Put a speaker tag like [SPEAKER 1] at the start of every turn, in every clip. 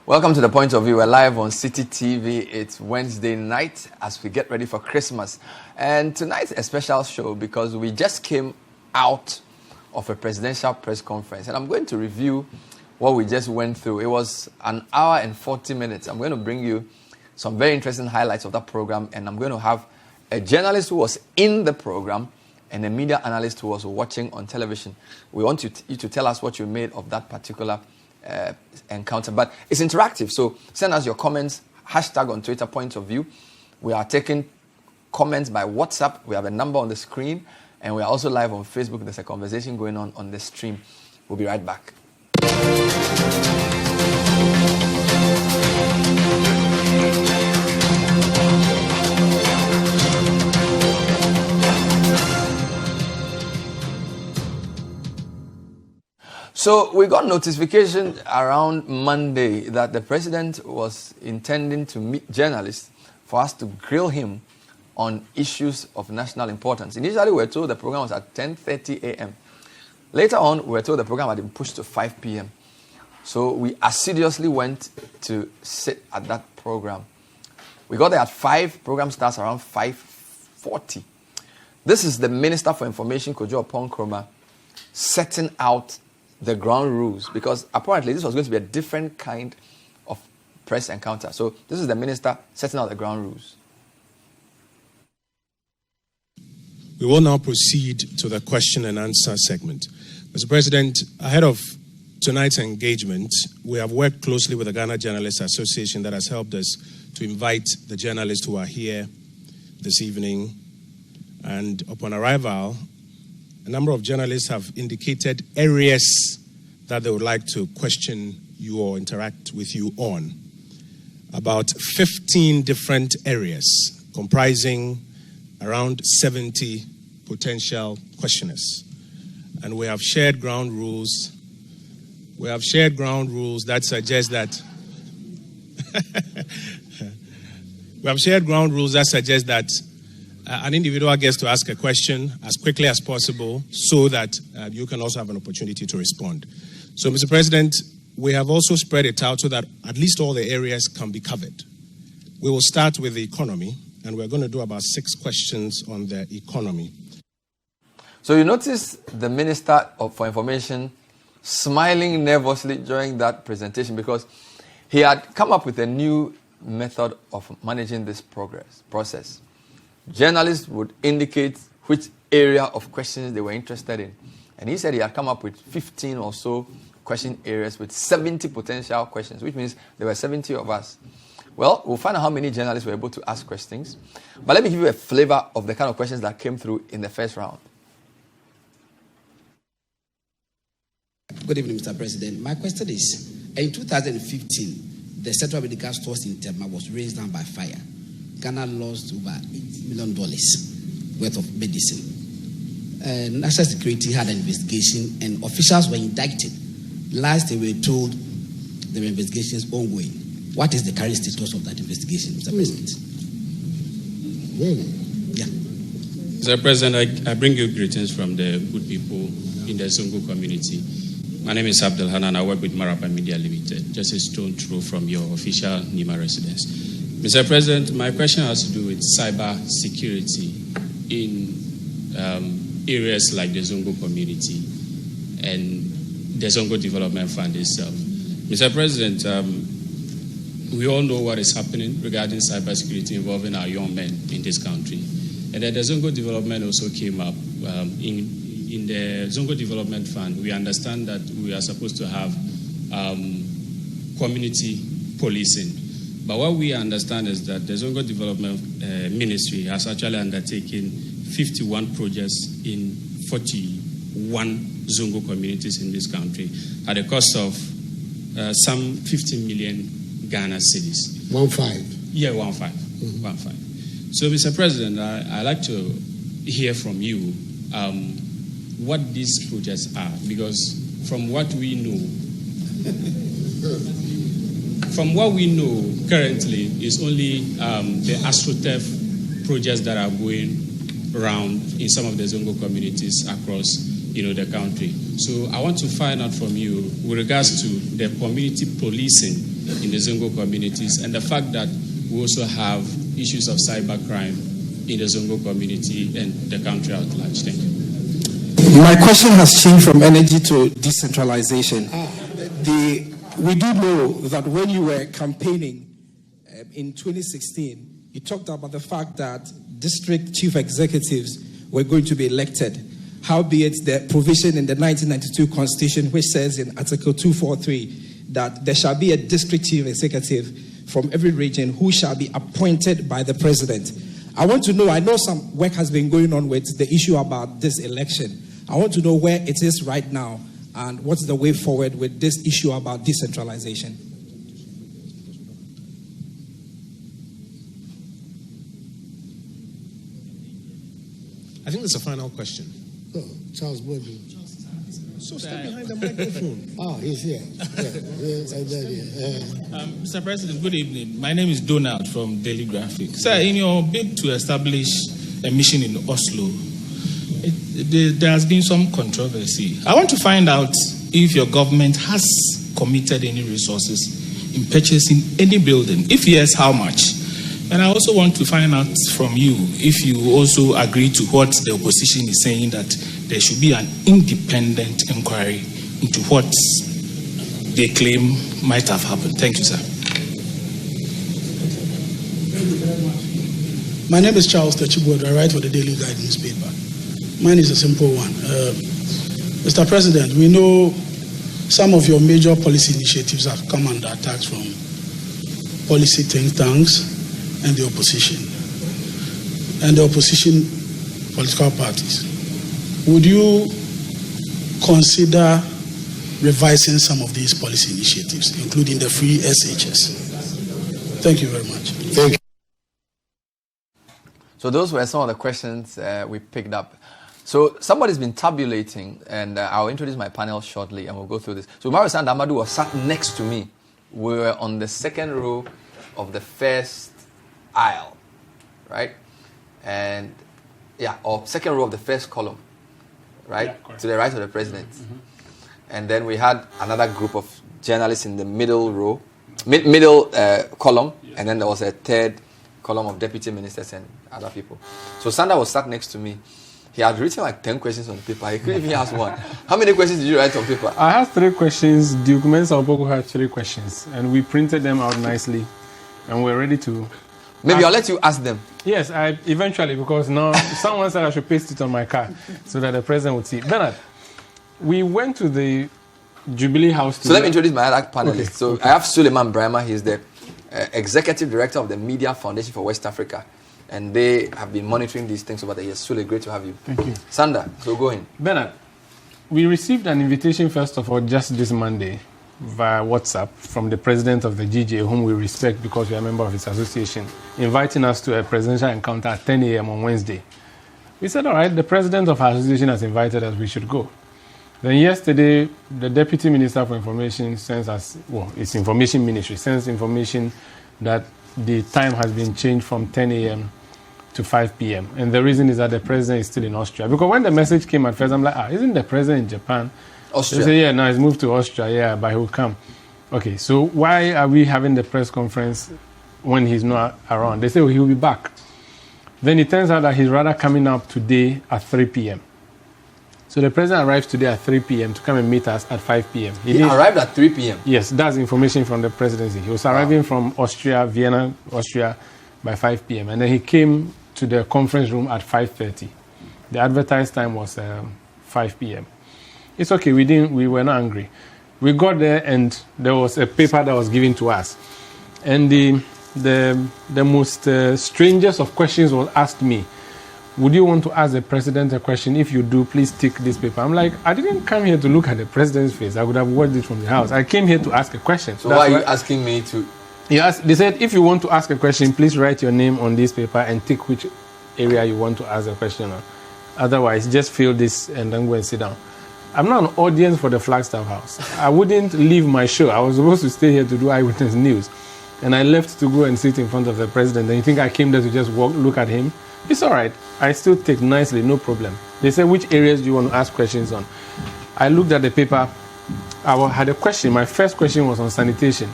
[SPEAKER 1] Welcome to The Point of View. We're live on City TV. It's Wednesday night as we get ready for Christmas. And tonight's a special show because we just came out of a presidential press conference. And I'm going to review what we just went through. It was an hour and 40 minutes. I'm going to bring you some very interesting highlights of that program. And I'm going to have a journalist who was in the program and a media analyst who was watching on television. We want you to tell us what you made of that particular encounter. But it's interactive, so send us your comments, hashtag on Twitter, Point of View. We are taking comments by WhatsApp. We have a number on the screen, and we are also live on Facebook. There's a conversation going on the stream. We'll be right back. So we got notification around Monday that the president was intending to meet journalists for us to grill him on issues of national importance. Initially, we were told the program was at 10:30 a.m. Later on, we were told the program had been pushed to 5 p.m. So we assiduously went to sit at that program. We got there at 5. Program starts around 5:40. This is the Minister for Information, Kojo Oponkroma, setting out the ground rules, because apparently this was going to be a different kind of press encounter. So this is the minister setting out the ground rules.
[SPEAKER 2] We will now proceed to the question and answer segment. Mr. President, ahead of tonight's engagement, we have worked closely with the Ghana Journalists Association that has helped us to invite the journalists who are here this evening. And upon arrival, a number of journalists have indicated areas that they would like to question you or interact with you on. About 15 different areas comprising around 70 potential questioners. And we have shared ground rules. We have shared ground rules that suggest that an individual gets to ask a question as quickly as possible so that you can also have an opportunity to respond. So, Mr. President, we have also spread it out so that at least all the areas can be covered. We will start with the economy, and we're going to do about 6 questions on the economy.
[SPEAKER 1] So you notice the Minister for Information smiling nervously during that presentation because he had come up with a new method of managing this process. Journalists would indicate which area of questions they were interested in. And he said he had come up with 15 or so question areas with 70 potential questions, which means there were 70 of us. Well, we'll find out how many journalists were able to ask questions. But let me give you a flavor of the kind of questions that came through in the first round.
[SPEAKER 3] Good evening, Mr. President. My question is, in 2015, the Central Medical Stores in Tema was raised down by fire. Ghana lost over $8 million worth of medicine. National Security had an investigation and officials were indicted. Last they were told the investigation is ongoing. What is the current status of that investigation, Mr. President? Yeah.
[SPEAKER 4] Mr. President, I bring you greetings from the good people in the Zongo community. My name is Abdul Hanan. I work with Marapa Media Limited, just a stone throw from your official Nima residence. Mr. President, my question has to do with cyber security in areas like the Zongo community and the Zongo Development Fund itself. Mr. President, we all know what is happening regarding cyber security involving our young men in this country. And then the Zongo Development also came up. In the Zongo Development Fund, we understand that we are supposed to have community policing. But what we understand is that the Zongo Development Ministry has actually undertaken 51 projects in 41 Zongo communities in this country at a cost of some 15 million Ghana cedis.
[SPEAKER 5] 15? Yeah,
[SPEAKER 4] 15. Mm-hmm. 15. So, Mr. President, I'd like to hear from you what these projects are, because from what we know, currently is only the AstroTurf projects that are going around in some of the Zongo communities across, the country. So I want to find out from you with regards to the community policing in the Zongo communities, and the fact that we also have issues of cybercrime in the Zongo community and the country at large. Thank you.
[SPEAKER 5] My question has changed from energy to decentralization. We do know that when you were campaigning in 2016, you talked about the fact that district chief executives were going to be elected. Howbeit, the provision in the 1992 Constitution, which says in Article 243 that there shall be a district chief executive from every region who shall be appointed by the president. I want to know, I know some work has been going on with the issue about this election. I want to know where it is right now and what's the way forward with this issue about decentralization.
[SPEAKER 2] I think that's a final question.
[SPEAKER 6] Oh, Charles Boydie.
[SPEAKER 2] So step behind the microphone.
[SPEAKER 6] Oh, he's here.
[SPEAKER 7] Mr. President, good evening. My name is Donald from Daily Graphic. Sir, in your bid to establish a mission in Oslo, there has been some controversy. I want to find out if your government has committed any resources in purchasing any building. If yes, how much? And I also want to find out from you if you also agree to what the opposition is saying, that there should be an independent inquiry into what they claim might have happened. Thank you, sir.
[SPEAKER 8] My name is Charles Techibodo. I write for the Daily Guide newspaper. Mine is a simple one. Mr. President, we know some of your major policy initiatives have come under attack from policy think tanks and the opposition political parties. Would you consider revising some of these policy initiatives, including the free SHS? Thank you very much.
[SPEAKER 6] Thank you.
[SPEAKER 1] So those were some of the questions we picked up. So somebody's been tabulating, and I'll introduce my panel shortly, and we'll go through this. So Nana Addo was sat next to me. We were on the second row of the first aisle, right? And or second row of the first column, right? To the right of the president. Mm-hmm. And then we had another group of journalists in the middle row, middle column, and then there was a third column of deputy ministers and other people. So Sanda was sat next to me. He had written like 10 questions on paper. He couldn't even ask one. How many questions did you write on paper?
[SPEAKER 9] I had 3 questions. Documents Alboko had 3 questions, and we printed them out nicely, and we're ready to.
[SPEAKER 1] Maybe I'll let you ask them.
[SPEAKER 9] Yes, eventually, because now someone said I should paste it on my car so that the president would see. Bernard, we went to the Jubilee House.
[SPEAKER 1] So let me introduce my other panelists. Okay. I have Sulemana Braimah. He's the executive director of the Media Foundation for West Africa. And they have been monitoring these things over the years. Sule, great to have you.
[SPEAKER 9] Thank you.
[SPEAKER 1] Sanda, so go in.
[SPEAKER 9] Bernard, we received an invitation, first of all, just this Monday via WhatsApp from the president of the GJ, whom we respect because we are a member of his association, inviting us to a presidential encounter at 10 a.m. on Wednesday. We said, all right, the president of our association has invited us, we should go. Then yesterday, the Deputy Minister for Information sends us, it's Information Ministry, sends information that the time has been changed from 10 a.m. to 5 p.m. And the reason is that the president is still in Austria. Because when the message came at first, I'm like, isn't the president in Japan?
[SPEAKER 1] Austria.
[SPEAKER 9] They say, yeah, no, he's moved to Austria, but he will come. Okay, so why are we having the press conference when he's not around? They say, he will be back. Then it turns out that he's rather coming up today at 3 p.m. So the president arrives today at 3 p.m. to come and meet us at 5 p.m.
[SPEAKER 1] He arrived at 3 p.m.?
[SPEAKER 9] Yes, that's information from the presidency. He was arriving from Austria, Vienna, Austria, by 5 p.m. And then he came to the conference room at 5:30. The advertised time was 5 p.m. It's okay, we were not angry. We got there and there was a paper that was given to us. And the most strangest of questions was asked me. Would you want to ask the president a question? If you do, please take this paper. I'm like, I didn't come here to look at the president's face. I would have watched it from the house. I came here to ask a question.
[SPEAKER 1] So why are you asking me to?
[SPEAKER 9] Yes, they said, if you want to ask a question, please write your name on this paper and tick which area you want to ask a question on. Otherwise, just fill this and then go and sit down. I'm not an audience for the Flagstaff House. I wouldn't leave my show. I was supposed to stay here to do Eyewitness News. And I left to go and sit in front of the president. And you think I came there to just look at him? It's all right. I still take nicely, no problem. They said, which areas do you want to ask questions on? I looked at the paper. I had a question. My first question was on sanitation.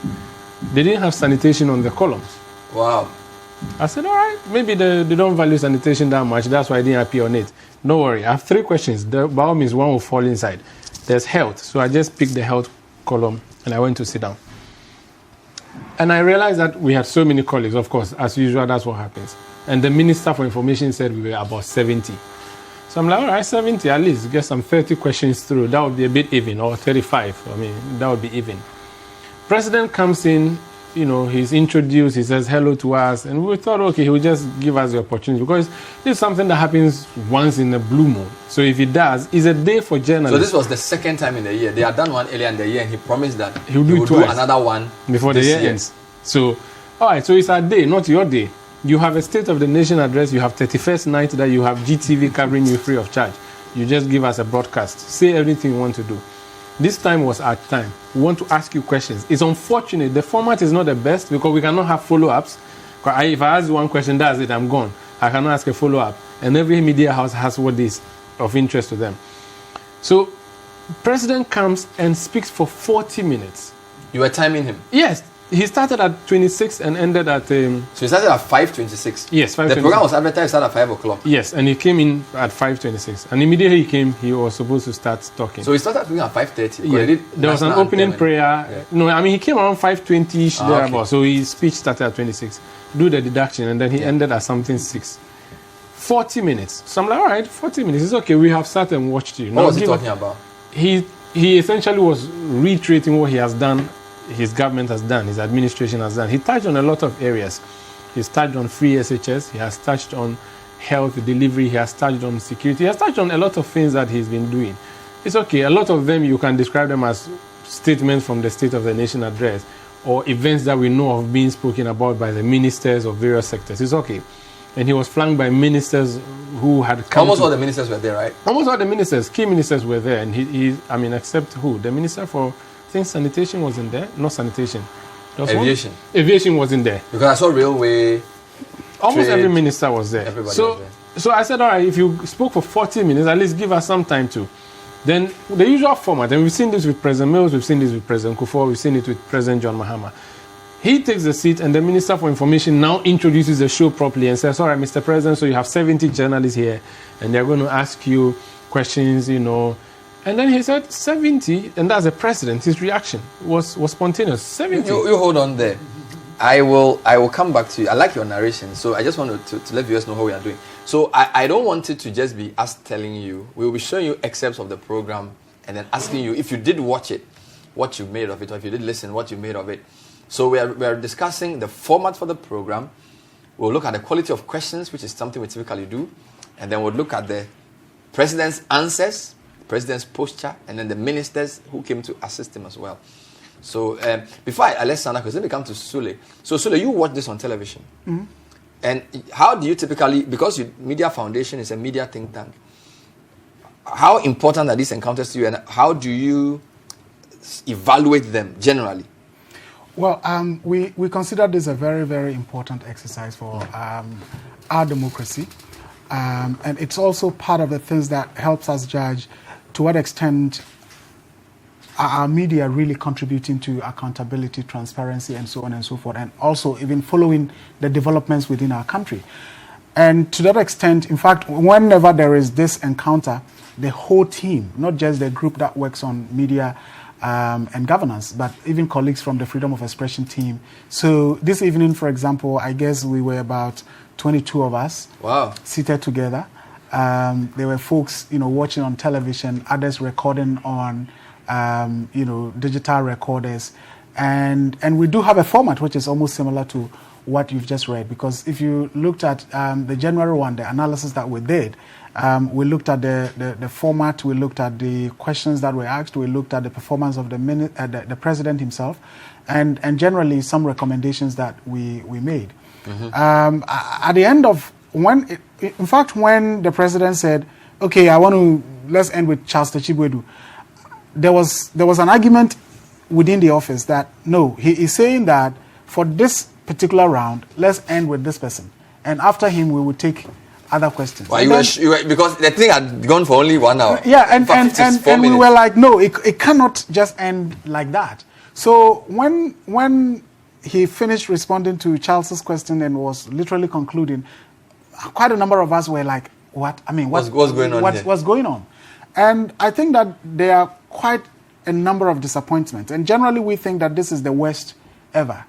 [SPEAKER 9] They didn't have sanitation on the columns.
[SPEAKER 1] Wow.
[SPEAKER 9] I said, all right, maybe they don't value sanitation that much. That's why I didn't appear on it. Don't worry. I have 3 questions. By all means, one will fall inside. There's health. So I just picked the health column and I went to sit down. And I realized that we had so many colleagues. Of course, as usual, that's what happens. And the Minister for Information said we were about 70. So I'm like, all right, 70 at least. Get some 30 questions through. That would be a bit even, or 35. I mean, that would be even. President comes in, you know, he's introduced, he says hello to us, and we thought, okay, he will just give us the opportunity because this is something that happens once in a blue moon. So if he does, it's a day for journalists.
[SPEAKER 1] So this was the second time in the year. They had done one earlier in the year, and he promised that
[SPEAKER 9] he will do
[SPEAKER 1] another one
[SPEAKER 9] before the year ends. So, all right, so it's our day, not your day. You have a State of the Nation address, you have 31st night that you have GTV covering you free of charge. You just give us a broadcast. Say everything you want to do. This time was our time. We want to ask you questions. It's unfortunate. The format is not the best because we cannot have follow-ups. If I ask one question, that's it, I'm gone. I cannot ask a follow-up. And every media house has what is of interest to them. So, President comes and speaks for 40 minutes.
[SPEAKER 1] You were timing him?
[SPEAKER 9] Yes. He started at 26 and ended at...
[SPEAKER 1] So he started at 5:26?
[SPEAKER 9] Yes, 5:26.
[SPEAKER 1] The program was advertised at 5 o'clock?
[SPEAKER 9] Yes, and he came in at 5:26. And immediately he came, he was supposed to start talking.
[SPEAKER 1] So he started speaking at 5:30?
[SPEAKER 9] Yeah. There was an opening prayer. Yeah. No, I mean, he came around 5:20-ish thereabout. Okay. So his speech started at 26. Do the deduction, and then he ended at something 6. 40 minutes. So I'm like, all right, 40 minutes. It's okay. We have sat and watched you.
[SPEAKER 1] What was he talking about?
[SPEAKER 9] He essentially was reiterating what he has done, his government has done, his administration has done. He touched on a lot of areas. He's touched on free SHS. He has touched on health delivery. He has touched on security. He has touched on a lot of things that he's been doing. It's okay. A lot of them, you can describe them as statements from the State of the Nation address or events that we know of being spoken about by the ministers of various sectors. It's okay. And he was flanked by ministers who had come.
[SPEAKER 1] Almost all the ministers were there, right?
[SPEAKER 9] Almost all the ministers, key ministers were there. And except who? The minister for... I think sanitation was in there. Not sanitation.
[SPEAKER 1] Aviation.
[SPEAKER 9] Aviation was in there.
[SPEAKER 1] Because I saw railway.
[SPEAKER 9] Almost every minister was there.
[SPEAKER 1] Everybody was there.
[SPEAKER 9] So I said, all right, if you spoke for 40 minutes, at least give us some time to. Then the usual format, and we've seen this with President Mills, we've seen this with President Akufo, we've seen it with President John Mahama. He takes the seat, and the Minister for Information now introduces the show properly and says, all right, Mr. President, so you have 70 journalists here, and they're going to ask you questions, you know. And then he said 70, and that's the president. His reaction was spontaneous. 70.
[SPEAKER 1] You hold on there. I will come back to you. I like your narration, so I just want to let viewers know how we are doing. So I don't want it to just be us telling you. We will be showing you excerpts of the program and then asking you if you did watch it, what you made of it, or if you did listen, what you made of it. So we are discussing the format for the program. We'll look at the quality of questions, which is something we typically do, and then we'll look at the president's answers, president's posture, and then the ministers who came to assist him as well. So before I let Sandra, because let me come to Sule. So Sule, you watch this on television. Mm-hmm. And how do you typically, because Media Foundation is a media think tank, how important are these encounters to you, and how do you evaluate them generally?
[SPEAKER 10] Well, we consider this a very, very important exercise for our democracy. And it's also part of the things that helps us judge to what extent are media really contributing to accountability, transparency, and so on and so forth, and also even following the developments within our country. And to that extent, in fact, whenever there is this encounter, the whole team, not just the group that works on media and governance, but even colleagues from the Freedom of Expression team. So this evening, for example, I guess we were about 22 of us seated together. There were folks, watching on television, others recording on, digital recorders. And we do have a format which is almost similar to what you've just read. Because if you looked at the January one, the analysis that we did, we looked at the format, we looked at the questions that were asked, we looked at the performance of the president himself, and generally some recommendations that we made. Mm-hmm. At the end of when the president said, okay, let's end with Charles Tachibwedu, there was an argument within the office that no, he is saying that for this particular round, let's end with this person, and after him we will take other questions.
[SPEAKER 1] Well, you were, because the thing had gone for only 1 hour.
[SPEAKER 10] Yeah, and we were like, no, it cannot just end like that. So when he finished responding to Charles's question and was literally concluding, quite a number of us were like, what? I mean, what's
[SPEAKER 1] going on here?
[SPEAKER 10] What's going on? And I think that there are quite a number of disappointments. And generally, we think that this is the worst ever.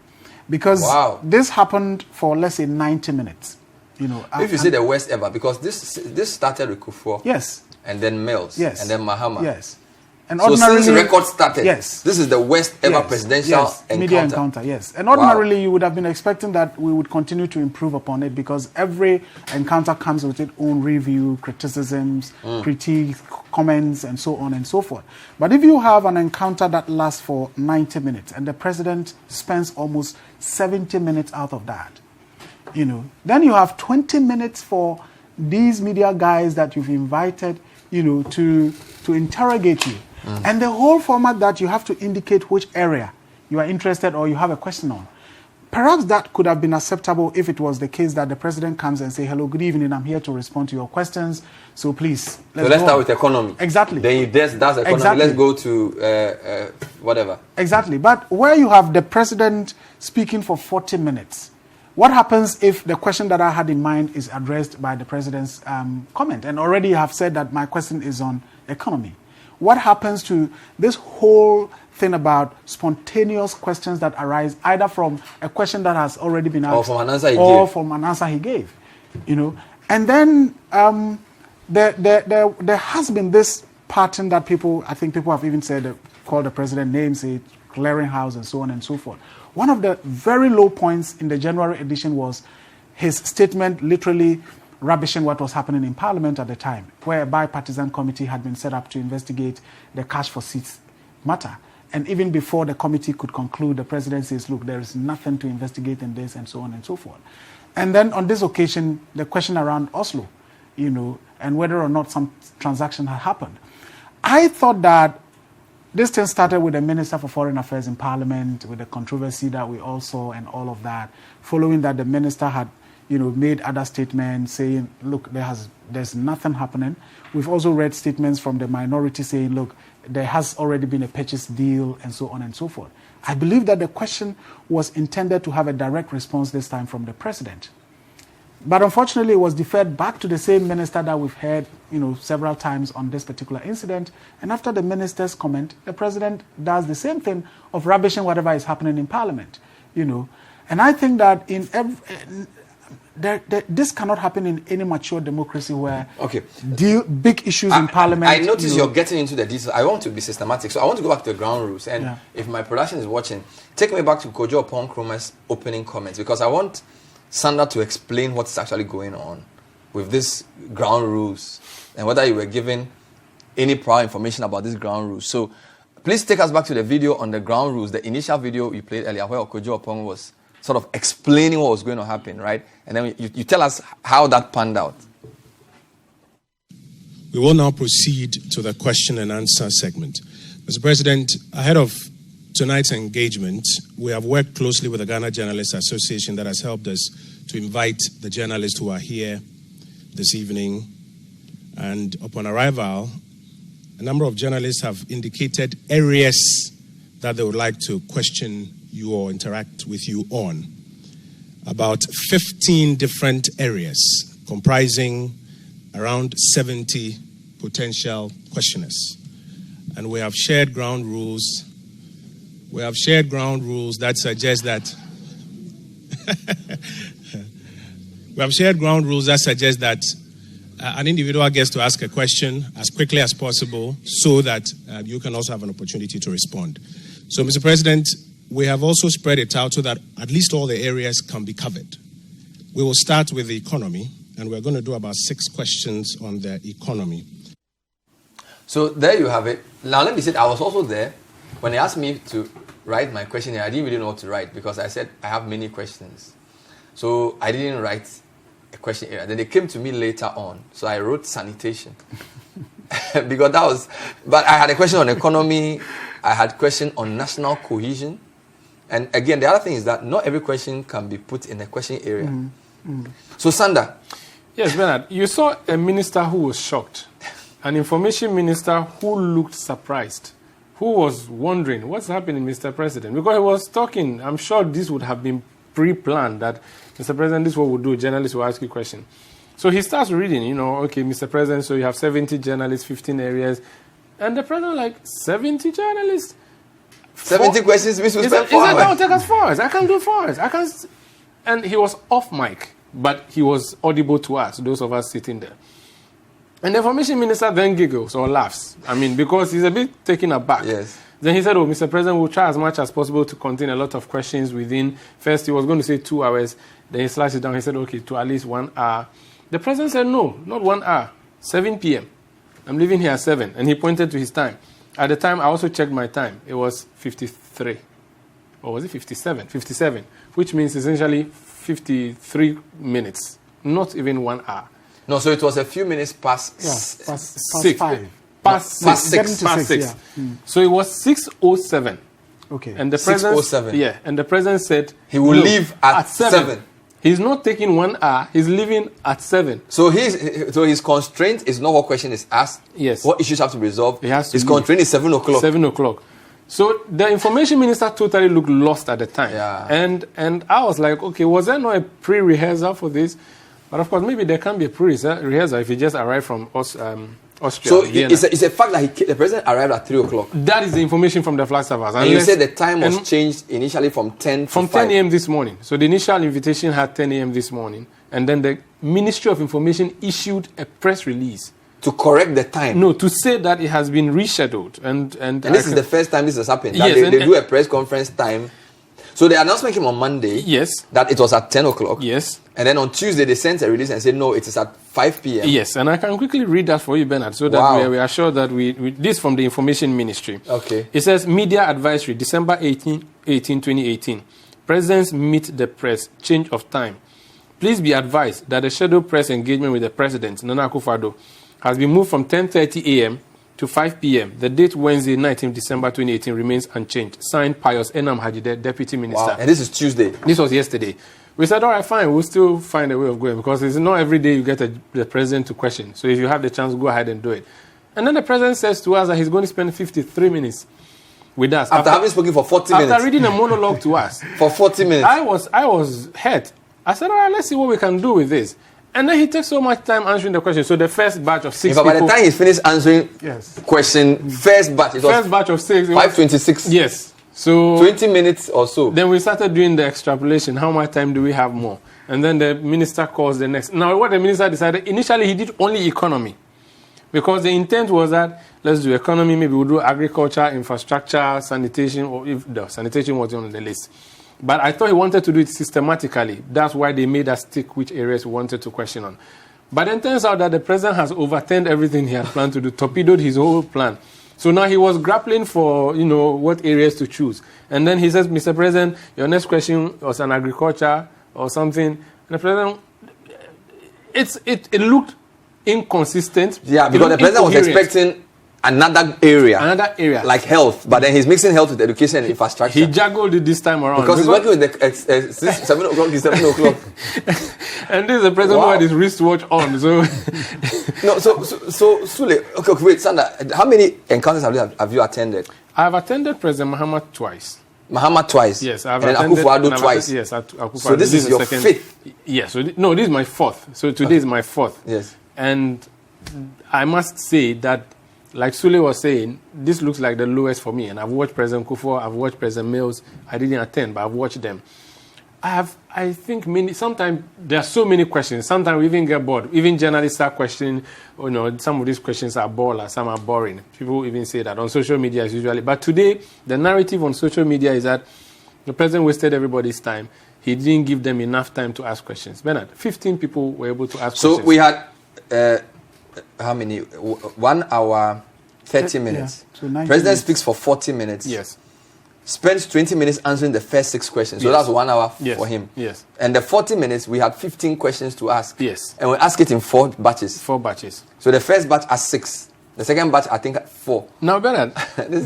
[SPEAKER 10] Because this happened for, let's say, 90 minutes. You know,
[SPEAKER 1] if you say the worst ever, because this started with Kufuor.
[SPEAKER 10] Yes.
[SPEAKER 1] And then Mills.
[SPEAKER 10] Yes.
[SPEAKER 1] And then Mahama.
[SPEAKER 10] Yes. And
[SPEAKER 1] so since the record started,
[SPEAKER 10] yes,
[SPEAKER 1] this is the worst ever presidential
[SPEAKER 10] media encounter. Yes. And ordinarily, you would have been expecting that we would continue to improve upon it, because every encounter comes with its own review, criticisms, critiques, comments, and so on and so forth. But if you have an encounter that lasts for 90 minutes and the president spends almost 70 minutes out of that, you know, then you have 20 minutes for these media guys that you've invited, you know, to interrogate you. And the whole format that you have to indicate which area you are interested or you have a question on. Perhaps that could have been acceptable if it was the case that the president comes and say, hello, good evening, I'm here to respond to your questions. So please, let's
[SPEAKER 1] start with economy.
[SPEAKER 10] Exactly.
[SPEAKER 1] Then that's economy. Exactly. Let's go to whatever.
[SPEAKER 10] Exactly. But where you have the president speaking for 40 minutes, what happens if the question that I had in mind is addressed by the president's comment? And already I have said that my question is on economy. What happens to this whole thing about spontaneous questions that arise either from a question that has already been asked
[SPEAKER 1] or
[SPEAKER 10] from an answer he gave? You know, and then there has been this pattern that I think people have even said, called the president names, it clearinghouse and so on and so forth. One of the very low points in the January edition was his statement literally rubbishing what was happening in Parliament at the time, where a bipartisan committee had been set up to investigate the cash for seats matter. And even before the committee could conclude, the president says, look, there is nothing to investigate in this, and so on and so forth. And then on this occasion, the question around Oslo, you know, and whether or not some transaction had happened. I thought that this thing started with the Minister for Foreign Affairs in Parliament, with the controversy that we all saw and all of that. Following that, the minister had, you know, made other statements saying, look, there's nothing happening. We've also read statements from the minority saying, look, there has already been a purchase deal, and so on and so forth. I believe that the question was intended to have a direct response this time from the president. But unfortunately, it was deferred back to the same minister that we've heard, you know, several times on this particular incident. And after the minister's comment, the president does the same thing of rubbishing whatever is happening in Parliament, you know. And I think that this cannot happen in any mature democracy where big issues in Parliament.
[SPEAKER 1] I notice you're getting into the details. I want to be systematic, so I want to go back to the ground rules. And if my production is watching, take me back to Kojo Oppong-Nkrumah's opening comments, because I want Sandra to explain what's actually going on with this ground rules and whether you were given any prior information about this ground rules. So please take us back to the video on the ground rules, the initial video you played earlier where Kojo Oppong was sort of explaining what was going to happen, right? And then you tell us how that panned out.
[SPEAKER 2] We will now proceed to the question and answer segment. Mr. President, ahead of tonight's engagement, we have worked closely with the Ghana Journalists Association that has helped us to invite the journalists who are here this evening. And upon arrival, a number of journalists have indicated areas that they would like to question you or interact with you on. About 15 different areas comprising around 70 potential questioners. And we have shared ground rules. We have shared ground rules that suggest that an individual gets to ask a question as quickly as possible so that you can also have an opportunity to respond. So, Mr. President, we have also spread it out so that at least all the areas can be covered. We will start with the economy, and we're going to do about 6 questions on the economy.
[SPEAKER 1] So there you have it. Now let me say, I was also there when they asked me to write my questionnaire. I didn't really know what to write because I said I have many questions. So I didn't write a questionnaire. Then they came to me later on. So I wrote sanitation. Because but I had a question on economy. I had a question on national cohesion. And again, the other thing is that not every question can be put in a question area. So Sanda.
[SPEAKER 9] Yes, Bernard, you saw a minister who was shocked. An information minister who looked surprised. who was wondering, what's happening, Mr. President? Because he was talking, I'm sure this would have been pre-planned, that, Mr. President, this is what we'll do. Journalists will ask you questions. So he starts reading, okay, Mr. President, so you have 70 journalists, 15 areas. And the president, like, 70 journalists?
[SPEAKER 1] 70 questions, we should spend 4 hours.
[SPEAKER 9] He said, that will take us 4 hours. I can do 4 hours. And he was off mic, but he was audible to us, those of us sitting there. And the information minister then giggles or laughs. Because he's a bit taken aback.
[SPEAKER 1] Yes.
[SPEAKER 9] Then he said, Mr. President, we'll try as much as possible to contain a lot of questions within. First, he was going to say 2 hours. Then he slashed it down. He said, okay, to at least 1 hour. The president said, no, not 1 hour. 7 p.m. I'm leaving here at 7. And he pointed to his time. At the time, I also checked my time. It was 53. Or was it 57? 57. Which means essentially 53 minutes. Not even 1 hour.
[SPEAKER 1] No, so it was a few minutes past
[SPEAKER 10] 6.
[SPEAKER 9] Past 6.
[SPEAKER 10] Yeah.
[SPEAKER 9] So it was 6:07.
[SPEAKER 10] Okay.
[SPEAKER 9] And the president,
[SPEAKER 1] 6:07.
[SPEAKER 9] Yeah, and the president said
[SPEAKER 1] he will leave at 7.
[SPEAKER 9] He's not taking 1 hour. He's leaving at 7.
[SPEAKER 1] So his constraint is not what question is asked.
[SPEAKER 9] Yes.
[SPEAKER 1] What issues have to be resolved.
[SPEAKER 9] His
[SPEAKER 1] constraint is 7 o'clock.
[SPEAKER 9] 7 o'clock. So the information minister totally looked lost at the time.
[SPEAKER 1] Yeah.
[SPEAKER 9] And I was like, okay, was there not a pre-rehearsal for this? But of course, maybe there can be a pre-rehearsal if he just arrived from Austria.
[SPEAKER 1] So it's a fact that the president arrived at 3 o'clock.
[SPEAKER 9] That is the information from the flag servers.
[SPEAKER 1] And you said the time was changed initially from 10 to 5.
[SPEAKER 9] 10 a.m. this morning. So the initial invitation had 10 a.m. this morning. And then the Ministry of Information issued a press release.
[SPEAKER 1] To correct the time?
[SPEAKER 9] No, to say that it has been rescheduled. And
[SPEAKER 1] this is the first time this has happened.
[SPEAKER 9] Yes,
[SPEAKER 1] they do a press conference time. So the announcement came on Monday.
[SPEAKER 9] Yes.
[SPEAKER 1] That it was at 10 o'clock.
[SPEAKER 9] Yes.
[SPEAKER 1] And then on Tuesday, they sent a release and said, no, it is at 5 p.m.
[SPEAKER 9] Yes, and I can quickly read that for you, Bernard, so that we are sure that this from the Information Ministry.
[SPEAKER 1] Okay.
[SPEAKER 9] It says, Media Advisory, December 18, 2018. Presidents meet the press, change of time. Please be advised that the scheduled press engagement with the President, Nana Akufo-Addo, has been moved from 10:30 a.m. to 5 p.m. The date Wednesday, 19th December 2018 remains unchanged. Signed, Pius Enam Hajide, Deputy Minister.
[SPEAKER 1] Wow. And this is Tuesday.
[SPEAKER 9] This was yesterday. We said, all right, fine, we'll still find a way of going because it's not every day you get the president to question. So if you have the chance, go ahead and do it. And then the president says to us that he's going to spend 53 minutes with us.
[SPEAKER 1] After having spoken for 40 minutes.
[SPEAKER 9] After reading a monologue to us.
[SPEAKER 1] For 40 minutes.
[SPEAKER 9] I was hurt. I said, all right, let's see what we can do with this. And then he takes so much time answering the question. So the first batch of 6 people...
[SPEAKER 1] By the time he finished answering question, first batch, it was...
[SPEAKER 9] First batch of 6.
[SPEAKER 1] 5:26.
[SPEAKER 9] Yes. So
[SPEAKER 1] 20 minutes or so.
[SPEAKER 9] Then we started doing the extrapolation. How much time do we have more? And then the minister calls the next. Now, what the minister decided, initially he did only economy. Because the intent was that, let's do economy, maybe we'll do agriculture, infrastructure, sanitation, or if the sanitation was on the list. But I thought he wanted to do it systematically. That's why they made us stick which areas we wanted to question on. But then it turns out that the president has overturned everything he had planned to do, torpedoed his whole plan. So now he was grappling for, what areas to choose. And then he says, Mr. President, your next question was on agriculture or something. And the president, it looked inconsistent.
[SPEAKER 1] Yeah, because the president was expecting another area. Like health. But then he's mixing health with education and infrastructure.
[SPEAKER 9] He juggled it this time around.
[SPEAKER 1] Because he's working with the 7 o'clock is 7 o'clock.
[SPEAKER 9] And this is the president who had his wristwatch on. So
[SPEAKER 1] no, so Sule, okay, wait, Sanda, how many encounters have you attended?
[SPEAKER 9] I have attended President Mahama twice.
[SPEAKER 1] Mahama twice?
[SPEAKER 9] Yes, I've
[SPEAKER 1] attended. And Akufo-Addo twice?
[SPEAKER 9] Yes, Akufo-Addo.
[SPEAKER 1] So this is your fifth?
[SPEAKER 9] Yes. So this is my fourth. So today is my fourth.
[SPEAKER 1] Yes.
[SPEAKER 9] And I must say that, like Sule was saying, this looks like the lowest for me. And I've watched President Kufuor, I've watched President Mills. I didn't attend, but I've watched them. I think sometimes there are so many questions. Sometimes we even get bored. Even journalists start questioning, some of these questions are boring, some are boring. People even say that on social media is usually. But today, the narrative on social media is that the president wasted everybody's time. He didn't give them enough time to ask questions. Bernard, 15 people were able to ask questions.
[SPEAKER 1] So we had, how many? 1 hour, 30 minutes.
[SPEAKER 10] Yeah, so
[SPEAKER 1] president speaks for 40 minutes.
[SPEAKER 9] Yes.
[SPEAKER 1] Spends 20 minutes answering the first 6 questions. So that's 1 hour for him.
[SPEAKER 9] Yes.
[SPEAKER 1] And the 40 minutes, we had 15 questions to ask.
[SPEAKER 9] Yes.
[SPEAKER 1] And we ask it in 4 batches.
[SPEAKER 9] 4 batches.
[SPEAKER 1] So the first batch has 6. The second batch, I think, 4.
[SPEAKER 9] Now, Bernard,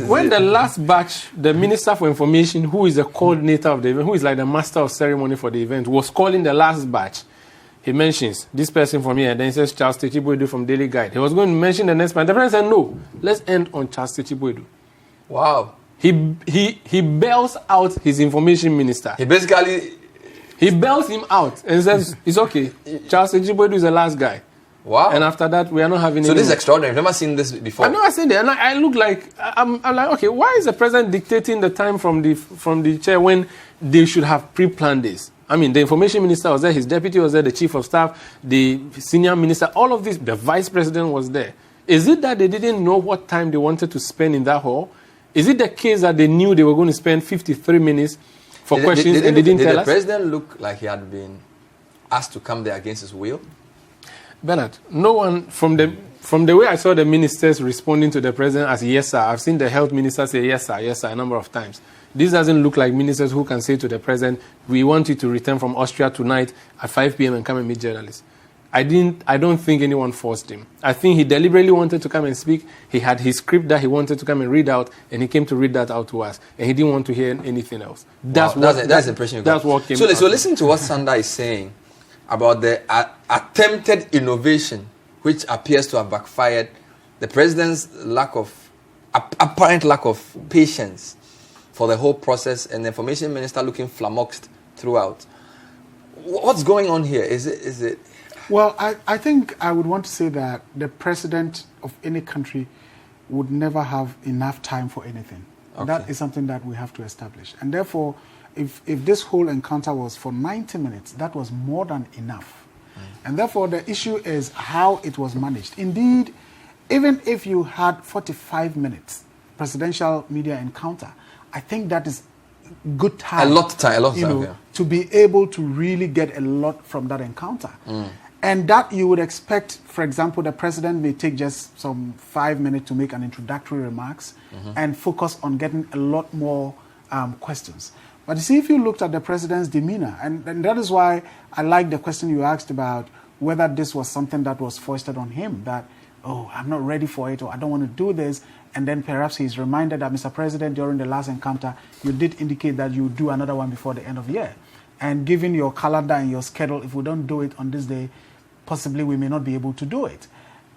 [SPEAKER 9] when the last batch, the Minister for Information, who is the coordinator of the event, who is like the master of ceremony for the event, was calling the last batch, he mentions this person from here, and then he says Charles Techiboedu from Daily Guide. He was going to mention the next man. The president said, no, let's end on Charles Techiboedu.
[SPEAKER 1] Wow.
[SPEAKER 9] He bails out his information minister.
[SPEAKER 1] He basically...
[SPEAKER 9] He bails him out and says, it's okay. Charles Ejibodu is the last guy.
[SPEAKER 1] Wow.
[SPEAKER 9] And after that, we are not having
[SPEAKER 1] So this is extraordinary. I've never seen this before.
[SPEAKER 9] I've never seen it. And I look like, I'm like, okay, why is the president dictating the time from the chair when they should have pre-planned this? I mean, the information minister was there, his deputy was there, the chief of staff, the senior minister, all of this, the vice president was there. Is it that they didn't know what time they wanted to spend in that hall? Is it the case that they knew they were going to spend 53 minutes for questions and they didn't tell us?
[SPEAKER 1] Did the president look like he had been asked to come there against his will?
[SPEAKER 9] Bernard, no one, from the way I saw the ministers responding to the president as yes, sir, I've seen the health minister say yes, sir, a number of times. This doesn't look like ministers who can say to the president, we want you to return from Austria tonight at 5 p.m. and come and meet journalists. I don't think anyone forced him. I think he deliberately wanted to come and speak. He had his script that he wanted to come and read out, and he came to read that out to us. And he didn't want to hear anything else. That's the impression you got. That's what came out.
[SPEAKER 1] So listen to what Sanda is saying about the attempted innovation, which appears to have backfired. The president's apparent lack of patience for the whole process, and the information minister looking flummoxed throughout. What's going on here? Is it?
[SPEAKER 10] Well, I think I would want to say that the president of any country would never have enough time for anything. Okay. That is something that we have to establish. And therefore, if this whole encounter was for 90 minutes, that was more than enough. And therefore, the issue is how it was managed. Indeed, even if you had 45 minutes presidential media encounter, I think that is good time.
[SPEAKER 1] A lot of time, yeah.
[SPEAKER 10] To be able to really get a lot from that encounter. And that you would expect, for example, the president may take just some 5 minutes to make an introductory remarks and focus on getting a lot more questions. But you see, if you looked at the president's demeanor, and that is why I like the question you asked about whether this was something that was foisted on him, that, oh, I'm not ready for it, or I don't want to do this, and then perhaps he's reminded that, Mr. President, during the last encounter, you did indicate that you would do another one before the end of the year. And given your calendar and your schedule, if we don't do it on this day, possibly we may not be able to do it.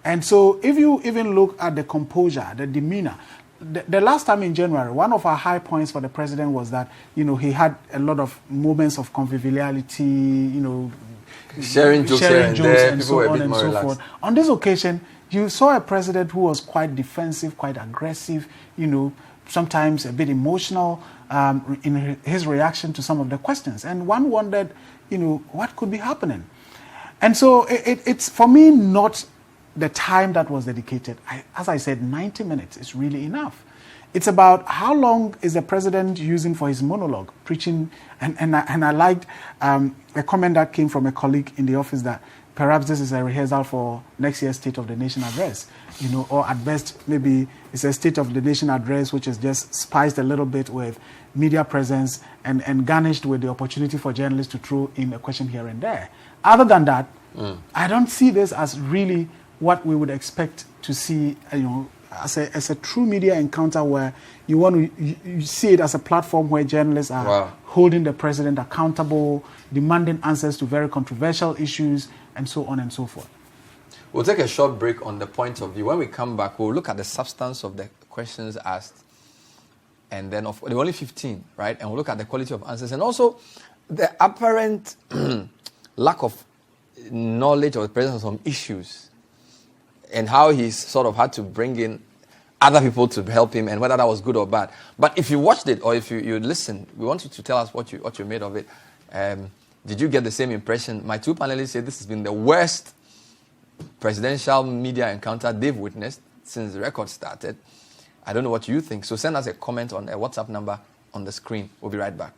[SPEAKER 10] And so if you even look at the composure, the demeanor, the last time in January, one of our high points for the president was that, he had a lot of moments of conviviality,
[SPEAKER 1] sharing jokes
[SPEAKER 10] and so on and so forth. On this occasion, you saw a president who was quite defensive, quite aggressive, sometimes a bit emotional in his reaction to some of the questions. And one wondered, what could be happening? And so it's, for me, not the time that was dedicated. As I said, 90 minutes is really enough. It's about how long is the president using for his monologue, preaching. And I liked a comment that came from a colleague in the office that perhaps this is a rehearsal for next year's State of the Nation address, or at best, maybe it's a State of the Nation address which is just spiced a little bit with media presence and garnished with the opportunity for journalists to throw in a question here and there. Other than that, I don't see this as really what we would expect to see, as a true media encounter where you see it as a platform where journalists are holding the president accountable, demanding answers to very controversial issues, and so on and so forth.
[SPEAKER 1] We'll take a short break on the point of view. When we come back, we'll look at the substance of the questions asked. And then, there were only 15, right? And we'll look at the quality of answers. And also, the apparent lack of knowledge or presence of some issues. And how he sort of had to bring in other people to help him, and whether that was good or bad. But if you watched it, or if you listened, we want you to tell us what you made of it. Did you get the same impression? My two panelists say this has been the worst presidential media encounter they've witnessed since the record started. I don't know what you think. So send us a comment on a WhatsApp number on the screen. We'll be right back.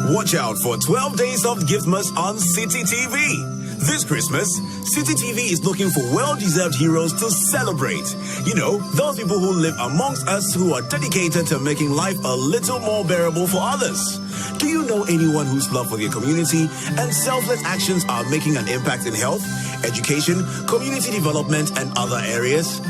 [SPEAKER 11] Watch out for 12 Days of Giftmas on City TV. This Christmas, City TV is looking for well-deserved heroes to celebrate. You know, those people who live amongst us who are dedicated to making life a little more bearable for others. Do you know anyone whose love for their community and selfless actions are making an impact in health, education, community development, and other areas?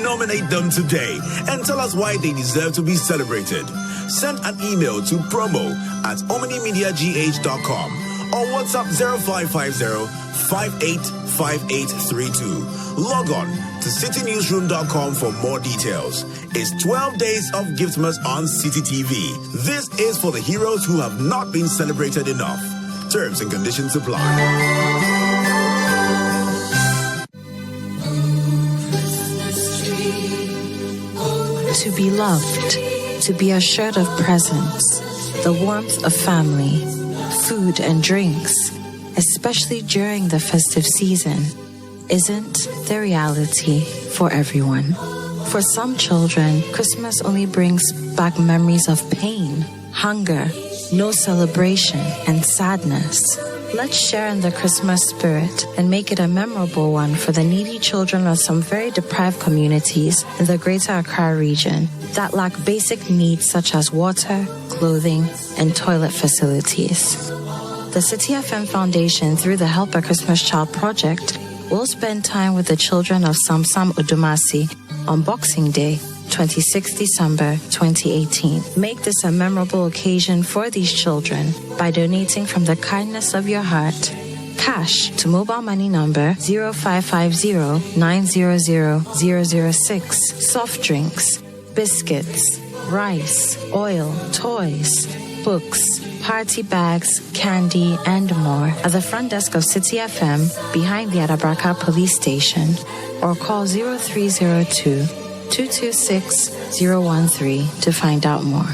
[SPEAKER 11] Nominate them today and tell us why they deserve to be celebrated. Send an email to promo@omnimediagh.com or WhatsApp 0550-585832. Log on to citynewsroom.com for more details. It's 12 days of Giftmas on City TV. This is for the heroes who have not been celebrated enough. Terms and conditions apply.
[SPEAKER 12] To be loved, to be assured of presence, the warmth of family, food and drinks, especially during the festive season, isn't the reality for everyone. For some children, Christmas only brings back memories of pain, hunger, no celebration, and sadness. Let's share in the Christmas spirit and make it a memorable one for the needy children of some very deprived communities in the Greater Accra region that lack basic needs such as water, clothing, and toilet facilities. The City FM Foundation, through the Help a Christmas Child project, will spend time with the children of Samsam Odumasi on Boxing Day, 26 December 2018. Make this a memorable occasion for these children by donating from the kindness of your heart. Cash to mobile money number 0550-900-006. Soft drinks, biscuits, rice, oil, toys, books, party bags, candy, and more at the front desk of City FM behind the Adabraka Police Station, or call 0302-226-013 to find out more.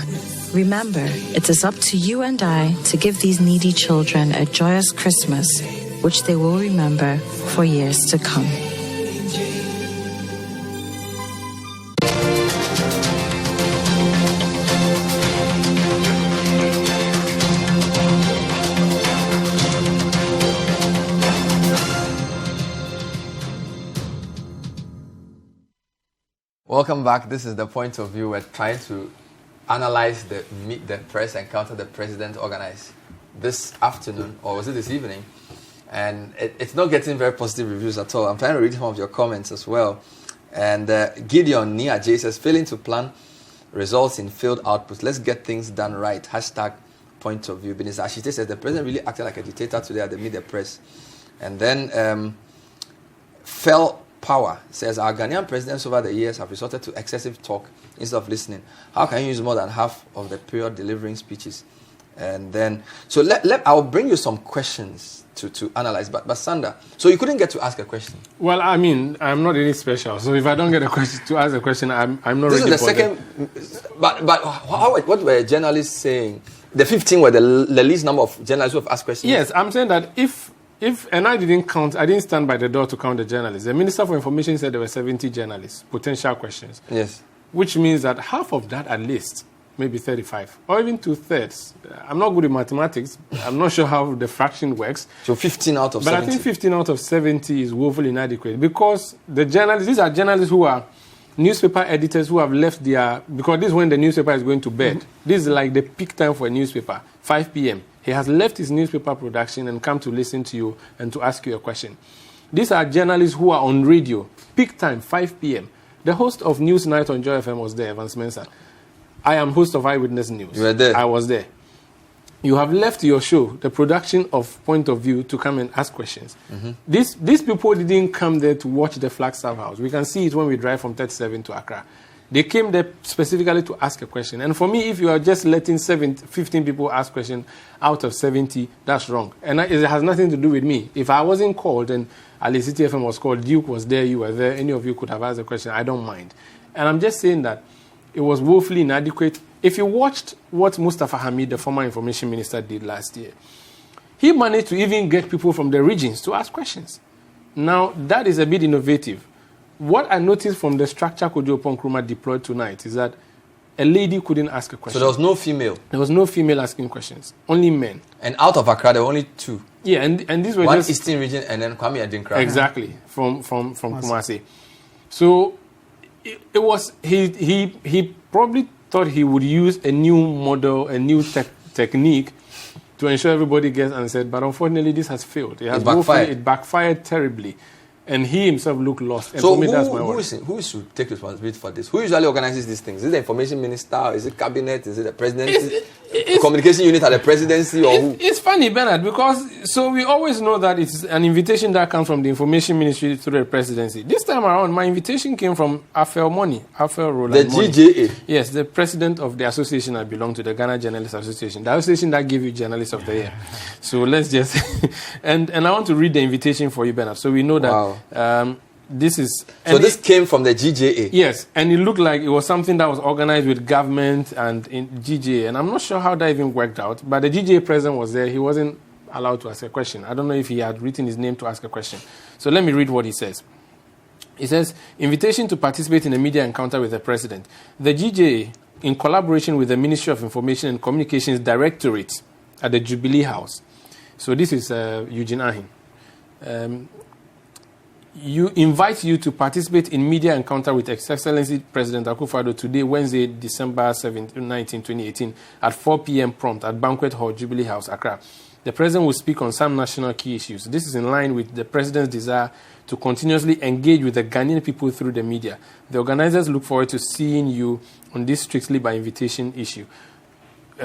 [SPEAKER 12] Remember, it is up to you and I to give these needy children a joyous Christmas, which they will remember for years to come.
[SPEAKER 1] Welcome back. This is the point of view. We're trying to analyze the Meet the Press encounter the president organized this afternoon, or was it this evening? And it's not getting very positive reviews at all. I'm trying to read some of your comments as well. And Gideon Nia J says, failing to plan results in failed outputs. Let's get things done right. Hashtag point of view. Benisa Ashite says, the president really acted like a dictator today at the Meet the Press. And then Fell Power says, our Ghanaian presidents over the years have resorted to excessive talk instead of listening. How can you use more than half of the period delivering speeches? And then, so I'll bring you some questions to analyze. But Sanda, so you couldn't get to ask a question?
[SPEAKER 9] Well, I mean, I'm not really special. So if I don't get a question to ask a question, I'm not ready for it. This is the second.
[SPEAKER 1] But what were journalists saying? The 15 were the least number of journalists who have asked questions?
[SPEAKER 9] Yes, I'm saying that if and I didn't stand by the door to count the journalists. The Minister for Information said there were 70 journalists, potential questions.
[SPEAKER 1] Yes.
[SPEAKER 9] Which means that half of that at least, maybe 35, or even 2/3. I'm not good at mathematics. I'm not sure how the fraction works.
[SPEAKER 1] So 15 out of 70.
[SPEAKER 9] But I think 15 out of 70 is woefully inadequate because these are journalists who are newspaper editors who have left because this is when the newspaper is going to bed. Mm-hmm. This is like the peak time for a newspaper, 5 p.m. He has left his newspaper production and come to listen to you and to ask you a question. These are journalists who are on radio, peak time, 5 p.m. The host of News Night on Joy FM was there, Evans Mensah. I am host of Eyewitness News.
[SPEAKER 1] You were there?
[SPEAKER 9] I was there. You have left your show, the production of Point of View, to come and ask questions. Mm-hmm. These people didn't come there to watch the Flagstaff House. We can see it when we drive from 37 to Accra. They came there specifically to ask a question. And for me, if you are just letting 15 people ask questions out of 70, that's wrong. And it has nothing to do with me. If I wasn't called and Ali City FM was called, Duke was there, you were there, any of you could have asked a question, I don't mind. And I'm just saying that it was woefully inadequate. If you watched what Mustafa Hamid, the former information minister, did last year, he managed to even get people from the regions to ask questions. Now, that is a bit innovative. What I noticed from the structure Kojo Nkrumah deployed tonight is that a lady couldn't ask a question.
[SPEAKER 1] So there was no female?
[SPEAKER 9] There was no female asking questions, only men.
[SPEAKER 1] And out of Accra, there were only 2?
[SPEAKER 9] Yeah, and these were
[SPEAKER 1] one
[SPEAKER 9] just...
[SPEAKER 1] Eastern region and then Kwame Adinkra.
[SPEAKER 9] Exactly, from Kumasi. So it was, he probably thought he would use a new model, a new technique to ensure everybody gets answered, but unfortunately this has failed. It has backfired. It backfired terribly. And he himself looked lost. And
[SPEAKER 1] so who should take responsibility for this? Who usually organizes these things? Is it the information minister? Is it cabinet? Is it the presidency? The communication unit at the presidency? Or who?
[SPEAKER 9] It's funny, Bernard, because so we always know that it's an invitation that comes from the information ministry to the presidency. This time around, my invitation came from Afel Roland.
[SPEAKER 1] The GJA?
[SPEAKER 9] Yes, the president of the association I belong to, the Ghana Journalists Association, the association that gave you Journalist of the Year. So let's just... and I want to read the invitation for you, Bernard, so we know that...
[SPEAKER 1] Wow.
[SPEAKER 9] This is...
[SPEAKER 1] So this came from the GJA?
[SPEAKER 9] Yes, and it looked like it was something that was organized with government and in GJA, and I'm not sure how that even worked out, but the GJA president was there. He wasn't allowed to ask a question. I don't know if he had written his name to ask a question. So let me read what he says. He says, invitation to participate in a media encounter with the president. The GJA, in collaboration with the Ministry of Information and Communications Directorate at the Jubilee House. So this is Eugene Ahin. Invite you to participate in media encounter with His Excellency President Akufo-Addo today, Wednesday, December 19, 2018, at 4 p.m. prompt at Banquet Hall, Jubilee House, Accra. The President will speak on some national key issues. This is in line with the President's desire to continuously engage with the Ghanaian people through the media. The organizers look forward to seeing you on this strictly by invitation issue.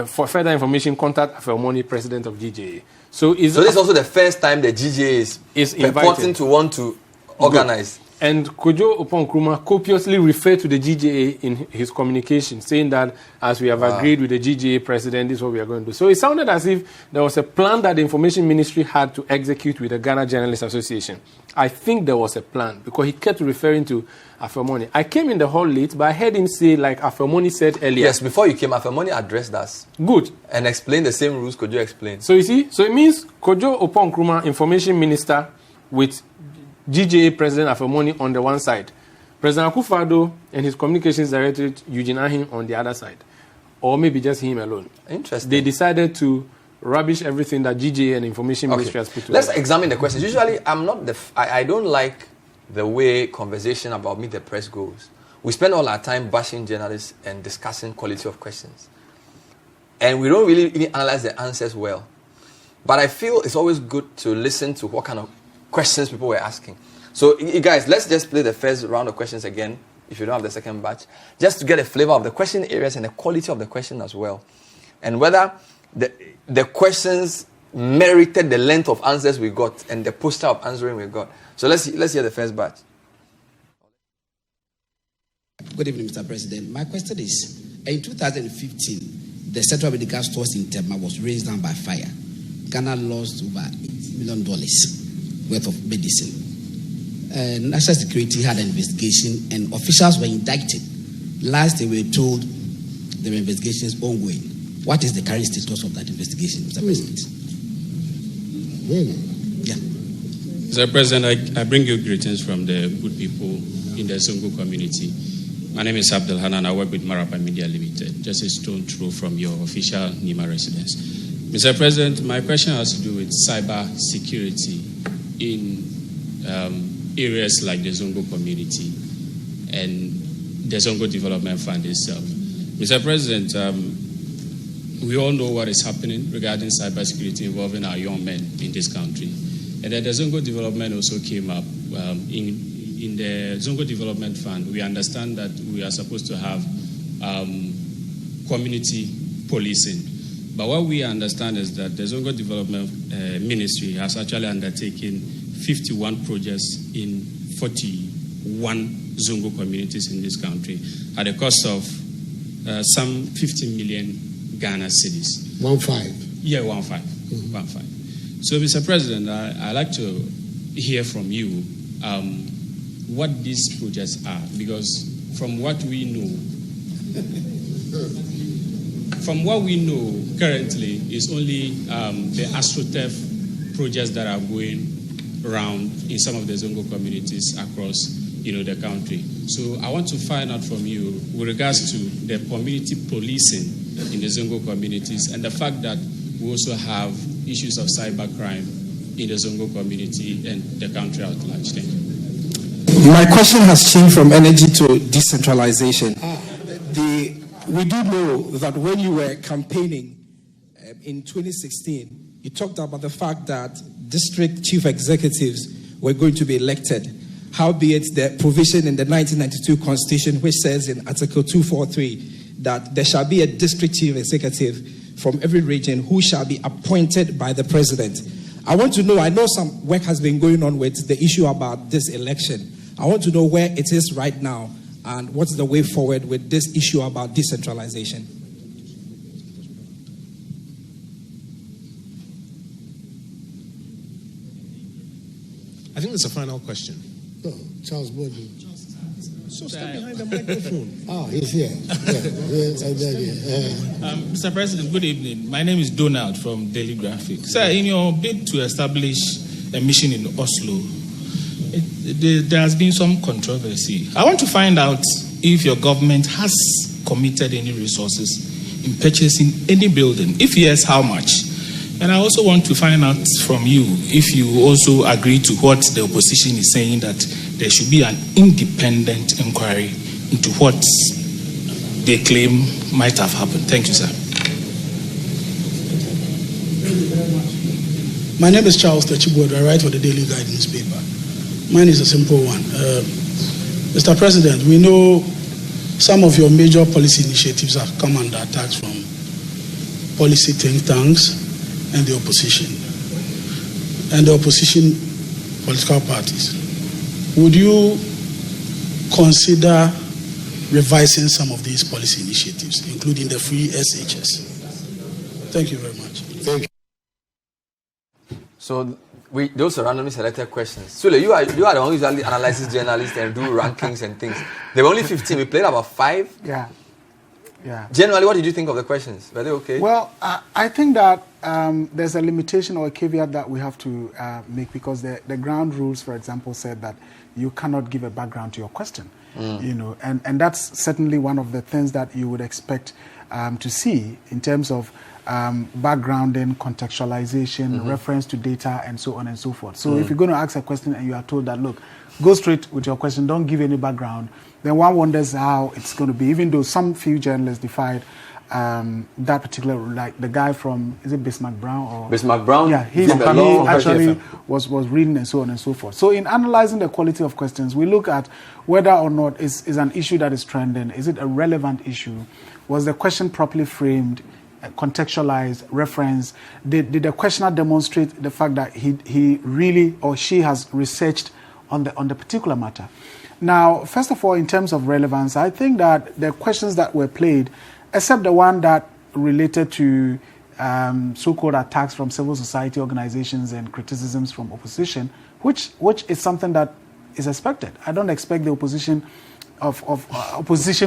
[SPEAKER 9] For further information, contact Afelmoni, President of GJA. So this
[SPEAKER 1] is also the first time the GJA is purporting to want to organize.
[SPEAKER 9] And Kojo Oppong Nkrumah copiously referred to the GJA in his communication, saying that as we have agreed with the GJA president, this is what we are going to do. So it sounded as if there was a plan that the information ministry had to execute with the Ghana Journalists Association. I think there was a plan because he kept referring to Afelmoni. I came in the hall late, but I heard him say, like Afelmoni said earlier.
[SPEAKER 1] Yes, before you came, Afelmoni addressed us.
[SPEAKER 9] Good.
[SPEAKER 1] And explained the same rules Kojo explained.
[SPEAKER 9] So you see, so it means Kojo Oppong Nkrumah, information minister, with GJA President Afelmoni on the one side, President Akufo-Addo and his communications director Eugene Ahin on the other side, or maybe just him alone.
[SPEAKER 1] Interesting.
[SPEAKER 9] They decided to rubbish everything that GJA and information ministry has put together.
[SPEAKER 1] Let's examine the questions. Usually, I don't like the way conversation about Meet the Press goes. We spend all our time bashing journalists and discussing quality of questions, and we don't really even analyze the answers well. But I feel it's always good to listen to what kind of questions people were asking. So, you guys, let's just play the first round of questions again, if you don't have the second batch, just to get a flavor of the question areas and the quality of the question as well. And whether the questions merited the length of answers we got and the posture of answering we got. So let's hear the first batch.
[SPEAKER 3] Good evening, Mr. President. My question is, in 2015, the Central Medical Stores in Tema was raised down by fire. Ghana lost over $8 million worth of medicine. National Security had an investigation and officials were indicted. Last they were told the investigation is ongoing. What is the current status of that investigation, Mr. President? Yeah.
[SPEAKER 4] Mr. President, I bring you greetings from the good people in the Zongo community. My name is Abdul Hanan. I work with Marapa Media Limited, just a stone throw from your official Nima residence. Mr. President, my question has to do with cyber security in areas like the Zongo community and the Zongo Development Fund itself. Mr. President, we all know what is happening regarding cybersecurity involving our young men in this country. And then the Zongo Development also came up. In the Zongo Development Fund, we understand that we are supposed to have community policing. But what we understand is that the Zongo Development Ministry has actually undertaken 51 projects in 41 Zongo communities in this country at a cost of some 15 million Ghana cedis.
[SPEAKER 6] 1.5.
[SPEAKER 4] Yeah, 1.5. Mm-hmm. 1.5. So, Mr. President, I'd like to hear from you what these projects are, because from what we know, currently is only the AstroTurf projects that are going around in some of the Zongo communities across the country. So I want to find out from you with regards to the community policing in the Zongo communities and the fact that we also have issues of cybercrime in the Zongo community and the country at large. Thank you.
[SPEAKER 5] My question has changed from energy to decentralization. We do know that when you were campaigning in 2016, you talked about the fact that district chief executives were going to be elected. Howbeit, the provision in the 1992 Constitution, which says in Article 243 that there shall be a district chief executive from every region who shall be appointed by the president. I want to know, I know some work has been going on with the issue about this election. I want to know where it is right now and what's the way forward with this issue about decentralization.
[SPEAKER 2] I think that's a final question.
[SPEAKER 6] No, Charles Borden.
[SPEAKER 2] So step behind the microphone.
[SPEAKER 6] Ah, he's here.
[SPEAKER 7] Mr. President, good evening. My name is Donald from Daily Graphic. Sir, in your bid to establish a mission in Oslo, there has been some controversy. I want to find out if your government has committed any resources in purchasing any building. If yes, how much? And I also want to find out from you if you also agree to what the opposition is saying, that there should be an independent inquiry into what they claim might have happened. Thank you, sir.
[SPEAKER 8] My name is Charles Techibodo. I write for the Daily Guide newspaper. Mine is a simple one. Mr. President, we know some of your major policy initiatives have come under attacks from policy think tanks and the opposition political parties. Would you consider revising some of these policy initiatives, including the free SHS? Thank you very much.
[SPEAKER 6] Thank you.
[SPEAKER 1] So those are randomly selected questions. Sule, you are the one who usually analyzes journalists and do rankings and things. There were only 15. We played about 5.
[SPEAKER 10] Yeah.
[SPEAKER 1] Generally, what did you think of the questions? Were they okay?
[SPEAKER 10] Well, I think that there's a limitation or a caveat that we have to make, because the ground rules, for example, said that you cannot give a background to your question. And that's certainly one of the things that you would expect to see in terms of backgrounding, contextualization, reference to data, and so on and so forth. So if you're going to ask a question and you are told that, look, go straight with your question, don't give any background, then one wonders how it's going to be, even though some few journalists defied that particular, like the guy from, is it Bismarck Brown?
[SPEAKER 1] Bismarck Brown?
[SPEAKER 10] Yeah, he actually was reading and so on and so forth. So in analyzing the quality of questions, we look at whether or not is an issue that is trending. Is it a relevant issue? Was the question properly framed, contextualized, referenced? Did the questioner demonstrate the fact that he really or she has researched on the particular matter? Now, first of all, in terms of relevance, I think that the questions that were played, except the one that related to so-called attacks from civil society organizations and criticisms from opposition, which is something that is expected. I don't expect the opposition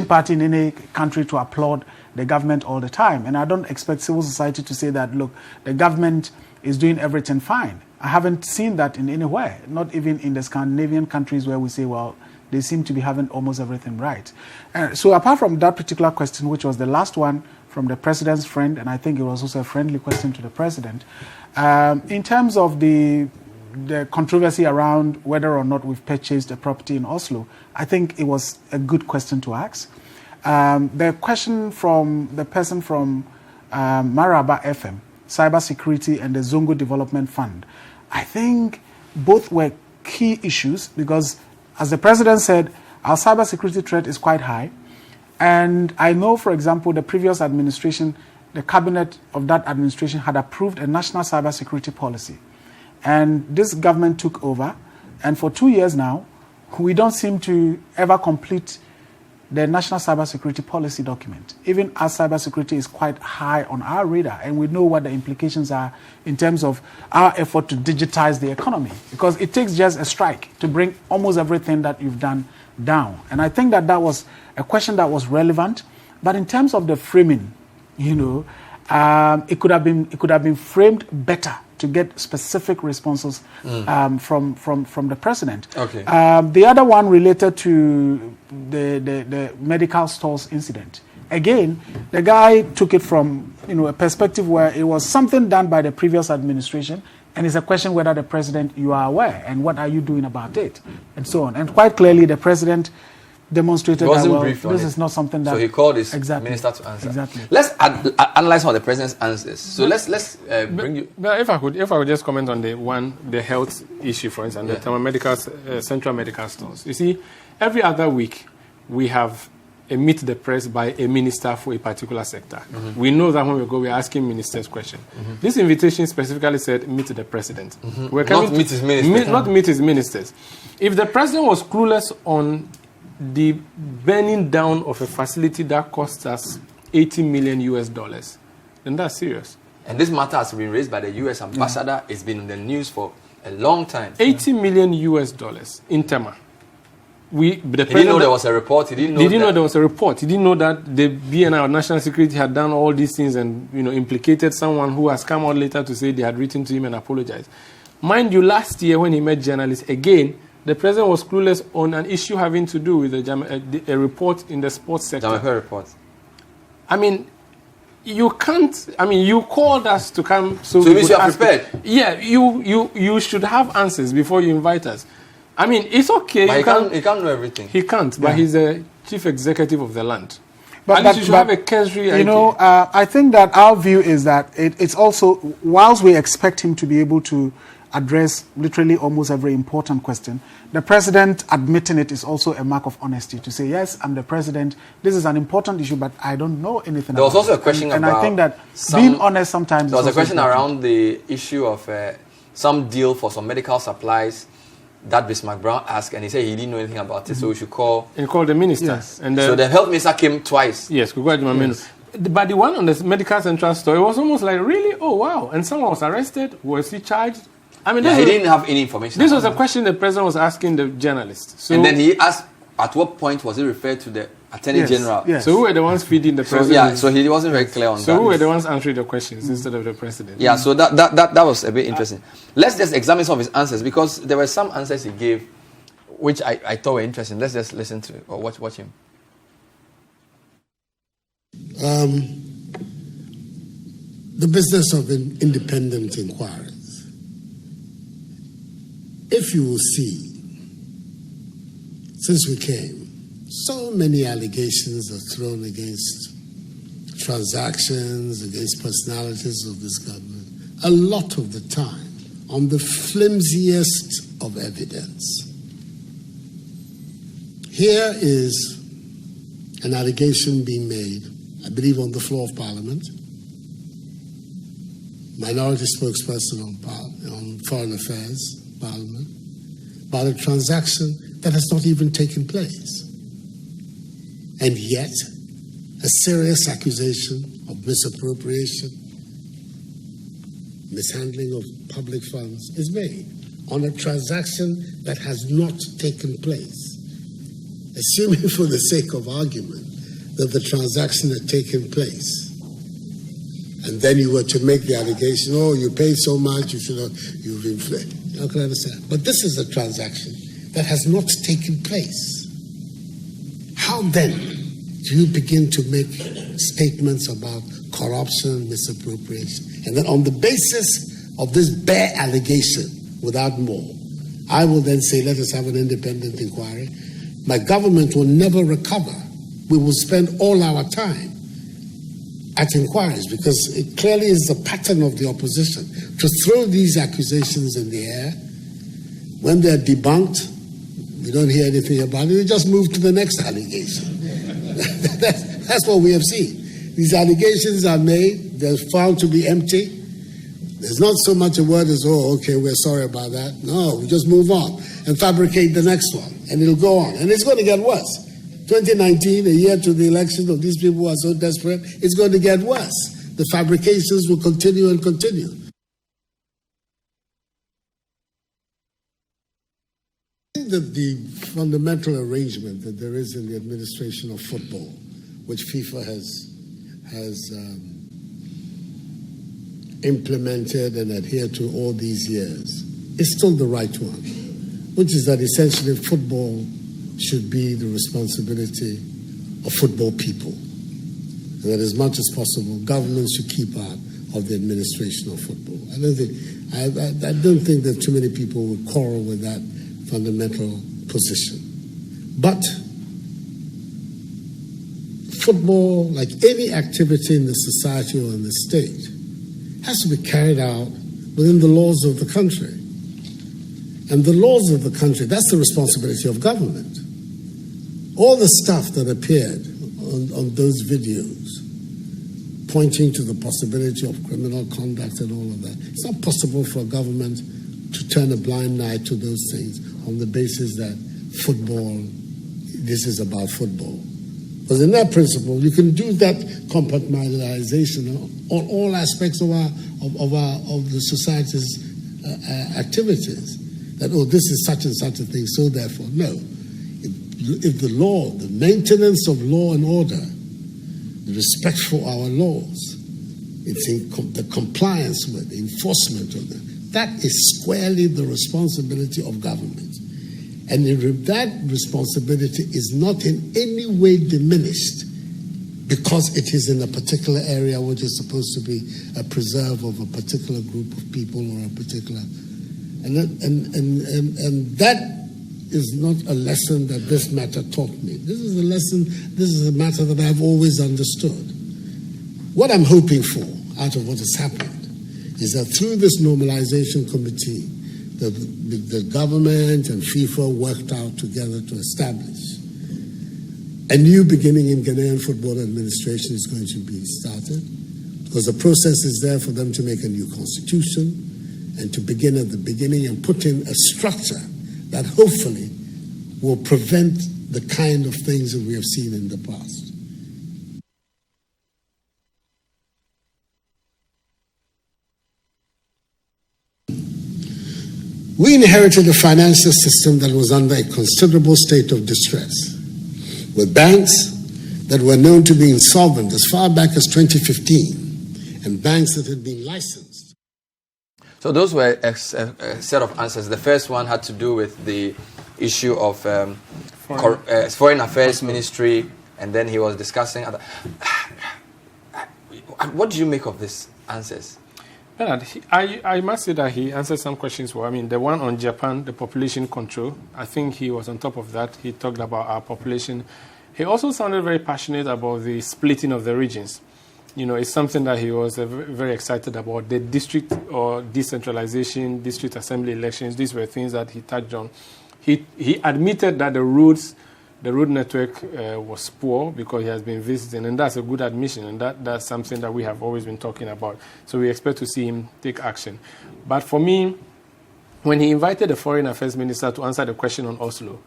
[SPEAKER 10] party in any country to applaud the government all the time. And I don't expect civil society to say that, look, the government is doing everything fine. I haven't seen that in anywhere, not even in the Scandinavian countries where we say, well, they seem to be having almost everything right. So apart from that particular question, which was the last one from the president's friend, and I think it was also a friendly question to the president, in terms of the controversy around whether or not we've purchased a property in Oslo, I think it was a good question to ask. The question from the person from Maraba FM, cybersecurity and the Zongo Development Fund, I think both were key issues because, as the president said, our cybersecurity threat is quite high. And I know, for example, the previous administration, the cabinet of that administration had approved a national cybersecurity policy. And this government took over. And for 2 years now, we don't seem to ever complete the national cybersecurity policy document, even as cybersecurity is quite high on our radar. And we know what the implications are in terms of our effort to digitize the economy, because it takes just a strike to bring almost everything that you've done down. And I think that was a question that was relevant. But in terms of the framing, it could have been framed better to get specific responses from the president.
[SPEAKER 1] Okay.
[SPEAKER 10] The other one related to the medical stores incident. Again, the guy took it from a perspective where it was something done by the previous administration, and it's a question whether the president, you are aware, and what are you doing about it, and so on. And quite clearly, the president demonstrated that this is not something that...
[SPEAKER 1] So he called his minister to answer.
[SPEAKER 10] Exactly.
[SPEAKER 1] Let's analyze some of the president's answers. So let's bring you...
[SPEAKER 9] But if I could just comment on the health issue, for instance, the thermal central medical stores. You see, every other week, we have a meet the press by a minister for a particular sector. We know that when we go, we're asking ministers questions. This invitation specifically said meet the president. We're
[SPEAKER 1] not meet his ministers.
[SPEAKER 9] Not meet his ministers. If the president was clueless on the burning down of a facility that cost us $80 million, then that's serious.
[SPEAKER 1] And this matter has been raised by the U.S. ambassador. It's been in the news for a long time.
[SPEAKER 9] $80 million in Tema.
[SPEAKER 1] He didn't know there was a report. He didn't know
[SPEAKER 9] there was a report. He didn't know that the BNI or National Security had done all these things and implicated someone who has come out later to say they had written to him and apologized. Mind you, last year when he met journalists again, the president was clueless on an issue having to do with a report in the sports sector.
[SPEAKER 1] Jamaica report.
[SPEAKER 9] I mean, you can't. I mean, you called us to come,
[SPEAKER 1] so we should have prepared.
[SPEAKER 9] Yeah, you should have answers before you invite us. I mean, it's okay.
[SPEAKER 1] But he can't know everything.
[SPEAKER 9] He can't, but he's the chief executive of the land. But you should have a cursory idea.
[SPEAKER 10] I think that our view is that it's also, whilst we expect him to be able to address literally almost every important question, the president admitting it is also a mark of honesty to say, yes, I'm the president, this is an important issue, but I don't know anything about it.
[SPEAKER 1] There was also a question about...
[SPEAKER 10] And I think that being honest sometimes...
[SPEAKER 1] There was a question around the issue of some deal for some medical supplies that Bismarck Brown asked, and he said he didn't know anything about it, so we should call...
[SPEAKER 9] And call the minister.
[SPEAKER 10] Yes.
[SPEAKER 9] And
[SPEAKER 1] so the health minister came twice.
[SPEAKER 9] Yes, we got him. Yes. But the one on the medical central store, it was almost like, really? Oh, wow. And someone was arrested? Was he charged? I mean,
[SPEAKER 1] he didn't have any information.
[SPEAKER 9] This was a question the president was asking the journalist. So,
[SPEAKER 1] and then he asked, at what point was he referred to the Attorney General?
[SPEAKER 9] Yes. So who were the ones feeding the president?
[SPEAKER 1] So he wasn't very clear on that.
[SPEAKER 9] So who were the ones answering the questions instead of the president?
[SPEAKER 1] Yeah, so that was a bit interesting. Let's just examine some of his answers, because there were some answers he gave which I thought were interesting. Let's just listen to or watch him.
[SPEAKER 6] The business of independent inquiries. If you will see, since we came, so many allegations are thrown against transactions, against personalities of this government, a lot of the time on the flimsiest of evidence. Here is an allegation being made, I believe, on the floor of Parliament. Minority spokesperson on Foreign Affairs, Parliament, about a transaction that has not even taken place. And yet, a serious accusation of misappropriation, mishandling of public funds is made on a transaction that has not taken place. Assuming for the sake of argument that the transaction had taken place, and then you were to make the allegation, oh, you paid so much, you've inflated. How can I understand? But this is a transaction that has not taken place. How then do you begin to make statements about corruption, misappropriation? And then on the basis of this bare allegation, without more, I will then say, let us have an independent inquiry. My government will never recover. We will spend all our time at inquiries, because it clearly is the pattern of the opposition to throw these accusations in the air. When they're debunked, we don't hear anything about it. We just move to the next allegation. That's what we have seen. These allegations are made, they're found to be empty. There's not so much a word as, oh, okay, we're sorry about that. No, we just move on and fabricate the next one, and it'll go on. And it's going to get worse. 2019, a year to the election of these people who are so desperate, it's going to get worse. The fabrications will continue and continue. I think that the fundamental arrangement that there is in the administration of football, which FIFA has implemented and adhered to all these years is still the right one, which is that essentially football should be the responsibility of football people. And that as much as possible, government should keep out of the administration of football. I don't think that too many people would quarrel with that fundamental position. But football, like any activity in the society or in the state, has to be carried out within the laws of the country. And the laws of the country, that's the responsibility of government. All the stuff that appeared on those videos pointing to the possibility of criminal conduct and all of that, it's not possible for a government to turn a blind eye to those things on the basis that football, this is about football. Because in that principle, you can do that compartmentalization on all aspects of the society's activities. That, oh, this is such and such a thing, so therefore, no. If the law, the maintenance of law and order, the respect for our laws, it's in the compliance with, the enforcement of them, that is squarely the responsibility of government. And if that responsibility is not in any way diminished because it is in a particular area which is supposed to be a preserve of a particular group of people or a particular... And that is not a lesson that this matter taught me. This is a lesson, this is a matter that I've always understood. What I'm hoping for out of what has happened is that through this normalization committee, the government and FIFA worked out together to establish a new beginning in Ghanaian football administration is going to be started, because the process is there for them to make a new constitution and to begin at the beginning and put in a structure that hopefully will prevent the kind of things that we have seen in the past. We inherited a financial system that was under a considerable state of distress, with banks that were known to be insolvent as far back as 2015, and banks that had been licensed.
[SPEAKER 1] So those were a set of answers. The first one had to do with the issue of Foreign Affairs Ministry, and then he was discussing other... What do you make of these answers?
[SPEAKER 9] Bernard, I must say that he answered some questions well. I mean, the one on Japan, the population control, I think he was on top of that. He talked about our population. He also sounded very passionate about the splitting of the regions. You know, it's something that he was very excited about. The district or decentralization, district assembly elections, these were things that he touched on. He admitted that the road network was poor because he has been visiting, and that's a good admission, and that's something that we have always been talking about. So we expect to see him take action. But for me, when he invited the Foreign Affairs Minister to answer the question on Oslo,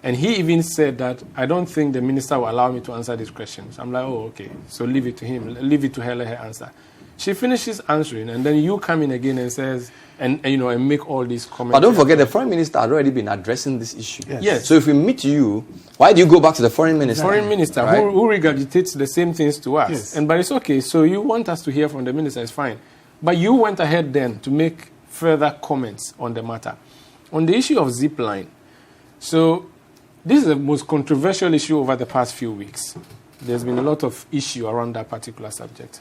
[SPEAKER 9] and he even said that, I don't think the minister will allow me to answer these questions. I'm like, oh, okay, so leave it to him, leave it to her, let her answer. She finishes answering, and then you come in again and says, and make all these comments.
[SPEAKER 1] But don't forget, the foreign minister had already been addressing this issue.
[SPEAKER 9] Yes.
[SPEAKER 1] So if we meet you, why do you go back to the foreign minister?
[SPEAKER 9] Foreign minister, right? who regurgitates the same things to us. Yes. But it's okay. So you want us to hear from the minister, it's fine. But you went ahead then to make further comments on the matter. On the issue of zipline, so this is the most controversial issue over the past few weeks. There's been a lot of issue around that particular subject.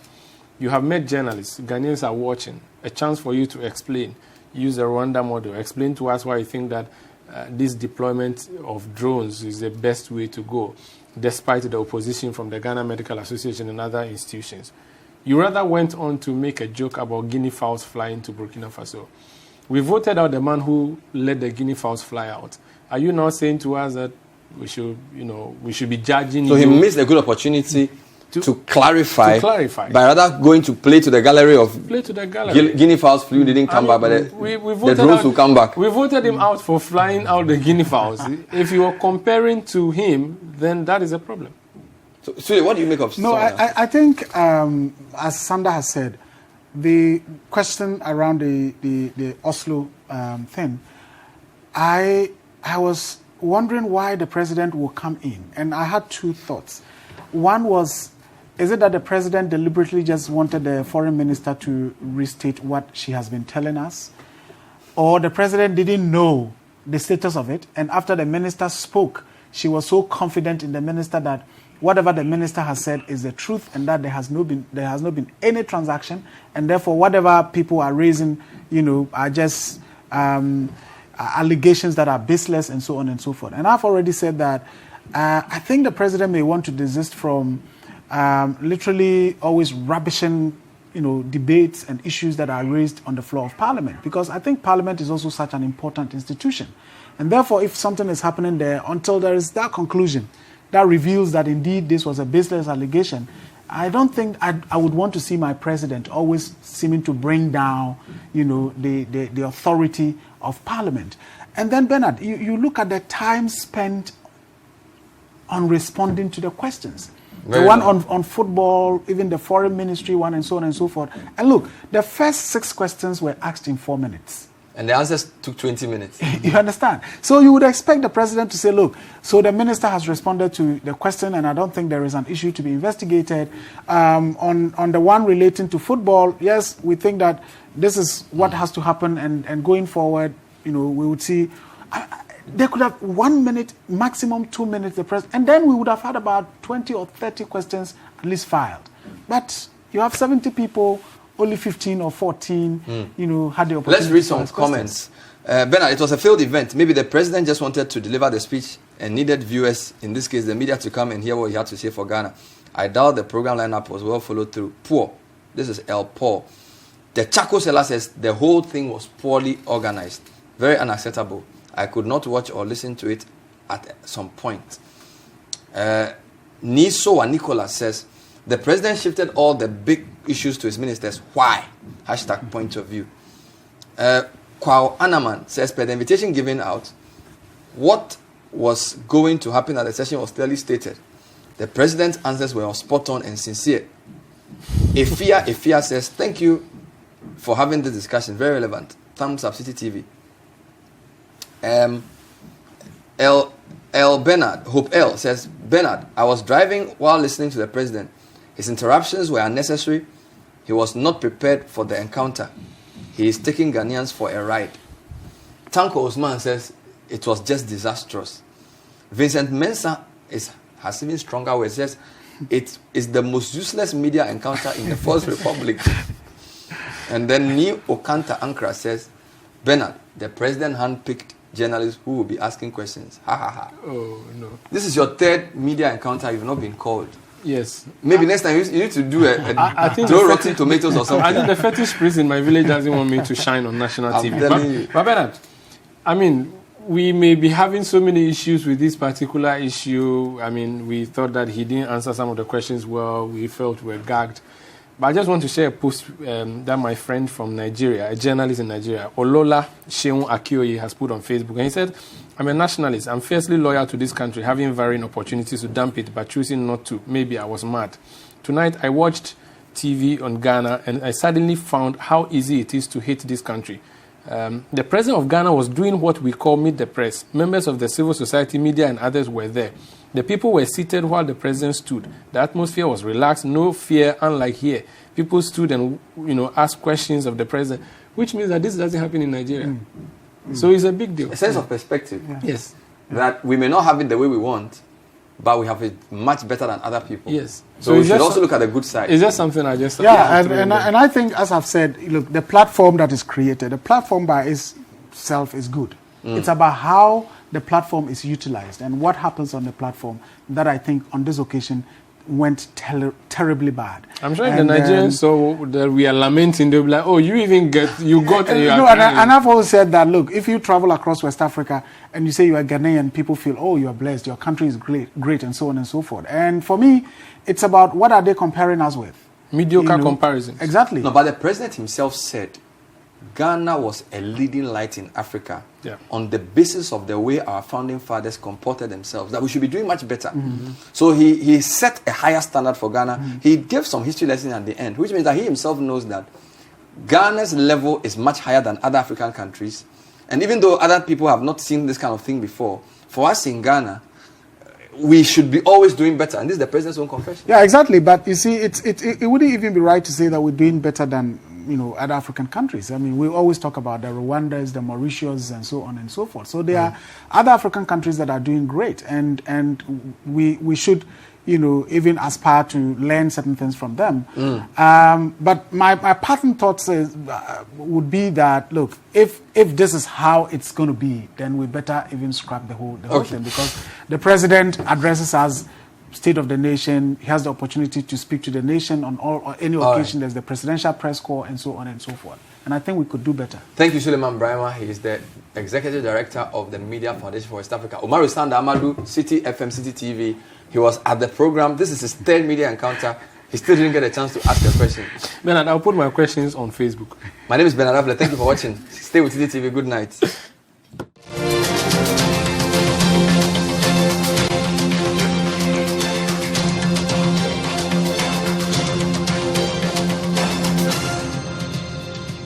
[SPEAKER 9] You have met journalists, Ghanaians are watching, a chance for you to explain, use the Rwanda model, explain to us why you think that this deployment of drones is the best way to go, despite the opposition from the Ghana Medical Association and other institutions. You rather went on to make a joke about guinea fowls flying to Burkina Faso. We voted out the man who let the guinea fowls fly out. Are you now saying to us that we should be judging
[SPEAKER 1] So he missed a good opportunity to clarify by rather going to play to the gallery of guinea fowls flew, didn't come back, but the drones will come back.
[SPEAKER 9] We voted him out for flying out the guinea fowls. If you are comparing to him, then that is a problem.
[SPEAKER 1] So what do you make of?
[SPEAKER 10] No, I think as Sanda has said, the question around the Oslo thing, I was wondering why the president will come in, and I had two thoughts. One was is it that the president deliberately just wanted the foreign minister to restate what she has been telling us? Or the president didn't know the status of it, and after the minister spoke, she was so confident in the minister that whatever the minister has said is the truth, and that there has not been any transaction, and therefore whatever people are raising, are just allegations that are baseless, and so on and so forth. And I've already said that I think the president may want to desist from literally always rubbishing, debates and issues that are raised on the floor of Parliament, because I think Parliament is also such an important institution. And therefore, if something is happening there, until there is that conclusion that reveals that indeed this was a baseless allegation, I don't think I would want to see my president always seeming to bring down, the authority of Parliament. And then, Bernard, you look at the time spent on responding to the questions. The one on football, even the foreign ministry one, and so on and so forth. And look, the first 6 questions were asked in 4 minutes.
[SPEAKER 1] And the answers took 20 minutes.
[SPEAKER 10] You understand? So you would expect the president to say, look, so the minister has responded to the question, and I don't think there is an issue to be investigated. On the one relating to football, yes, we think that this is what has to happen, and going forward, we would see... They could have 1 minute, maximum 2 minutes, and then we would have had about 20 or 30 questions at least filed. But you have 70 people, only 15 or 14, had the opportunity.
[SPEAKER 1] Let's read some comments. Bernard, it was a failed event. Maybe the president just wanted to deliver the speech and needed viewers, in this case the media, to come and hear what he had to say for Ghana. I doubt the program lineup was well followed through. Poor. This is El Paul. The Chaco seller says the whole thing was poorly organized. Very unacceptable. I could not watch or listen to it at some point. Nisoa Nicola says, the president shifted all the big issues to his ministers. Why? # point of view. Kwao Anaman says, per the invitation given out, what was going to happen at the session was clearly stated. The president's answers were spot on and sincere. Efia says, thank you for having this discussion. Very relevant. Thumbs up, City TV. Hope L says, Bernard, I was driving while listening to the president. His interruptions were unnecessary. He was not prepared for the encounter. He is taking Ghanaians for a ride. Tanko Osman says, it was just disastrous. Vincent Mensah has even stronger words. Says, it is the most useless media encounter in the Fourth Republic. And then Ni Okanta Ankara says, Bernard, the president handpicked journalists who will be asking questions. Ha ha ha.
[SPEAKER 9] Oh, no.
[SPEAKER 1] This is your 3rd media encounter. You've not been called.
[SPEAKER 9] Yes.
[SPEAKER 1] Maybe next time you need to do a throw rotten tomatoes or something.
[SPEAKER 9] I think the fetish priest in my village doesn't want me to shine on national TV. But Bernard, I mean, we may be having so many issues with this particular issue. I mean, we thought that he didn't answer some of the questions well. We felt we were gagged. But I just want to share a post that my friend from Nigeria, a journalist in Nigeria, Olola Sheun Akioye, has put on Facebook. And he said, I'm a nationalist. I'm fiercely loyal to this country, having varying opportunities to dump it, but choosing not to. Maybe I was mad. Tonight, I watched TV on Ghana, and I suddenly found how easy it is to hate this country. The president of Ghana was doing what we call meet the press. Members of the civil society, media, and others were there. The people were seated while the president stood. The atmosphere was relaxed, no fear, unlike here. People stood and, asked questions of the president, which means that this doesn't happen in Nigeria. So it's a big deal.
[SPEAKER 1] A sense of perspective.
[SPEAKER 9] Yeah. Yes.
[SPEAKER 1] That we may not have it the way we want, but we have it much better than other people.
[SPEAKER 9] Yes.
[SPEAKER 1] So we should also look at the good side.
[SPEAKER 9] Is that something I just...
[SPEAKER 10] Yeah, and I think, as I've said, look, the platform that is created, the platform by itself is good. It's about how the platform is utilized and what happens on the platform that I think on this occasion went terribly bad.
[SPEAKER 9] I'm sure the Nigerians saw that we are lamenting, they'll be like, oh, you got...
[SPEAKER 10] and I've always said that, look, if you travel across West Africa and you say you are Ghanaian, people feel, oh, you are blessed, your country is great, and so on and so forth. And for me, it's about what are they comparing us with?
[SPEAKER 9] Mediocre comparisons.
[SPEAKER 10] Exactly.
[SPEAKER 1] No, but the president himself said Ghana was a leading light in Africa on the basis of the way our founding fathers comported themselves, that we should be doing much better. So he set a higher standard for Ghana. He gave some history lessons at the end, which means that he himself knows that Ghana's level is much higher than other African countries. And even though other people have not seen this kind of thing before, for us in Ghana, we should be always doing better. And this is the president's own confession.
[SPEAKER 10] Yeah, exactly. But you see, it wouldn't even be right to say that we're doing better than other African countries. I mean, we always talk about the Rwandas, the Mauritius, and so on and so forth. So there are other African countries that are doing great, and we should even aspire to learn certain things from them. But my pattern thoughts would be that, look, if this is how it's going to be, then we better even scrap the whole thing, because the president addresses us State of the Nation. He has the opportunity to speak to the nation on any occasion. There's the presidential press corps and so on and so forth. And I think we could do better.
[SPEAKER 1] Thank you, Sulemana Braimah. He is the Executive Director of the Media Foundation for West Africa. Umaru Sanda Amadou, City FM, City TV. He was at the program. This is his third media encounter. He still didn't get a chance to ask a question.
[SPEAKER 9] Bernard, I'll put my questions on Facebook.
[SPEAKER 1] My name is Bernard Abla. Thank you for watching. Stay with City TV. Good night.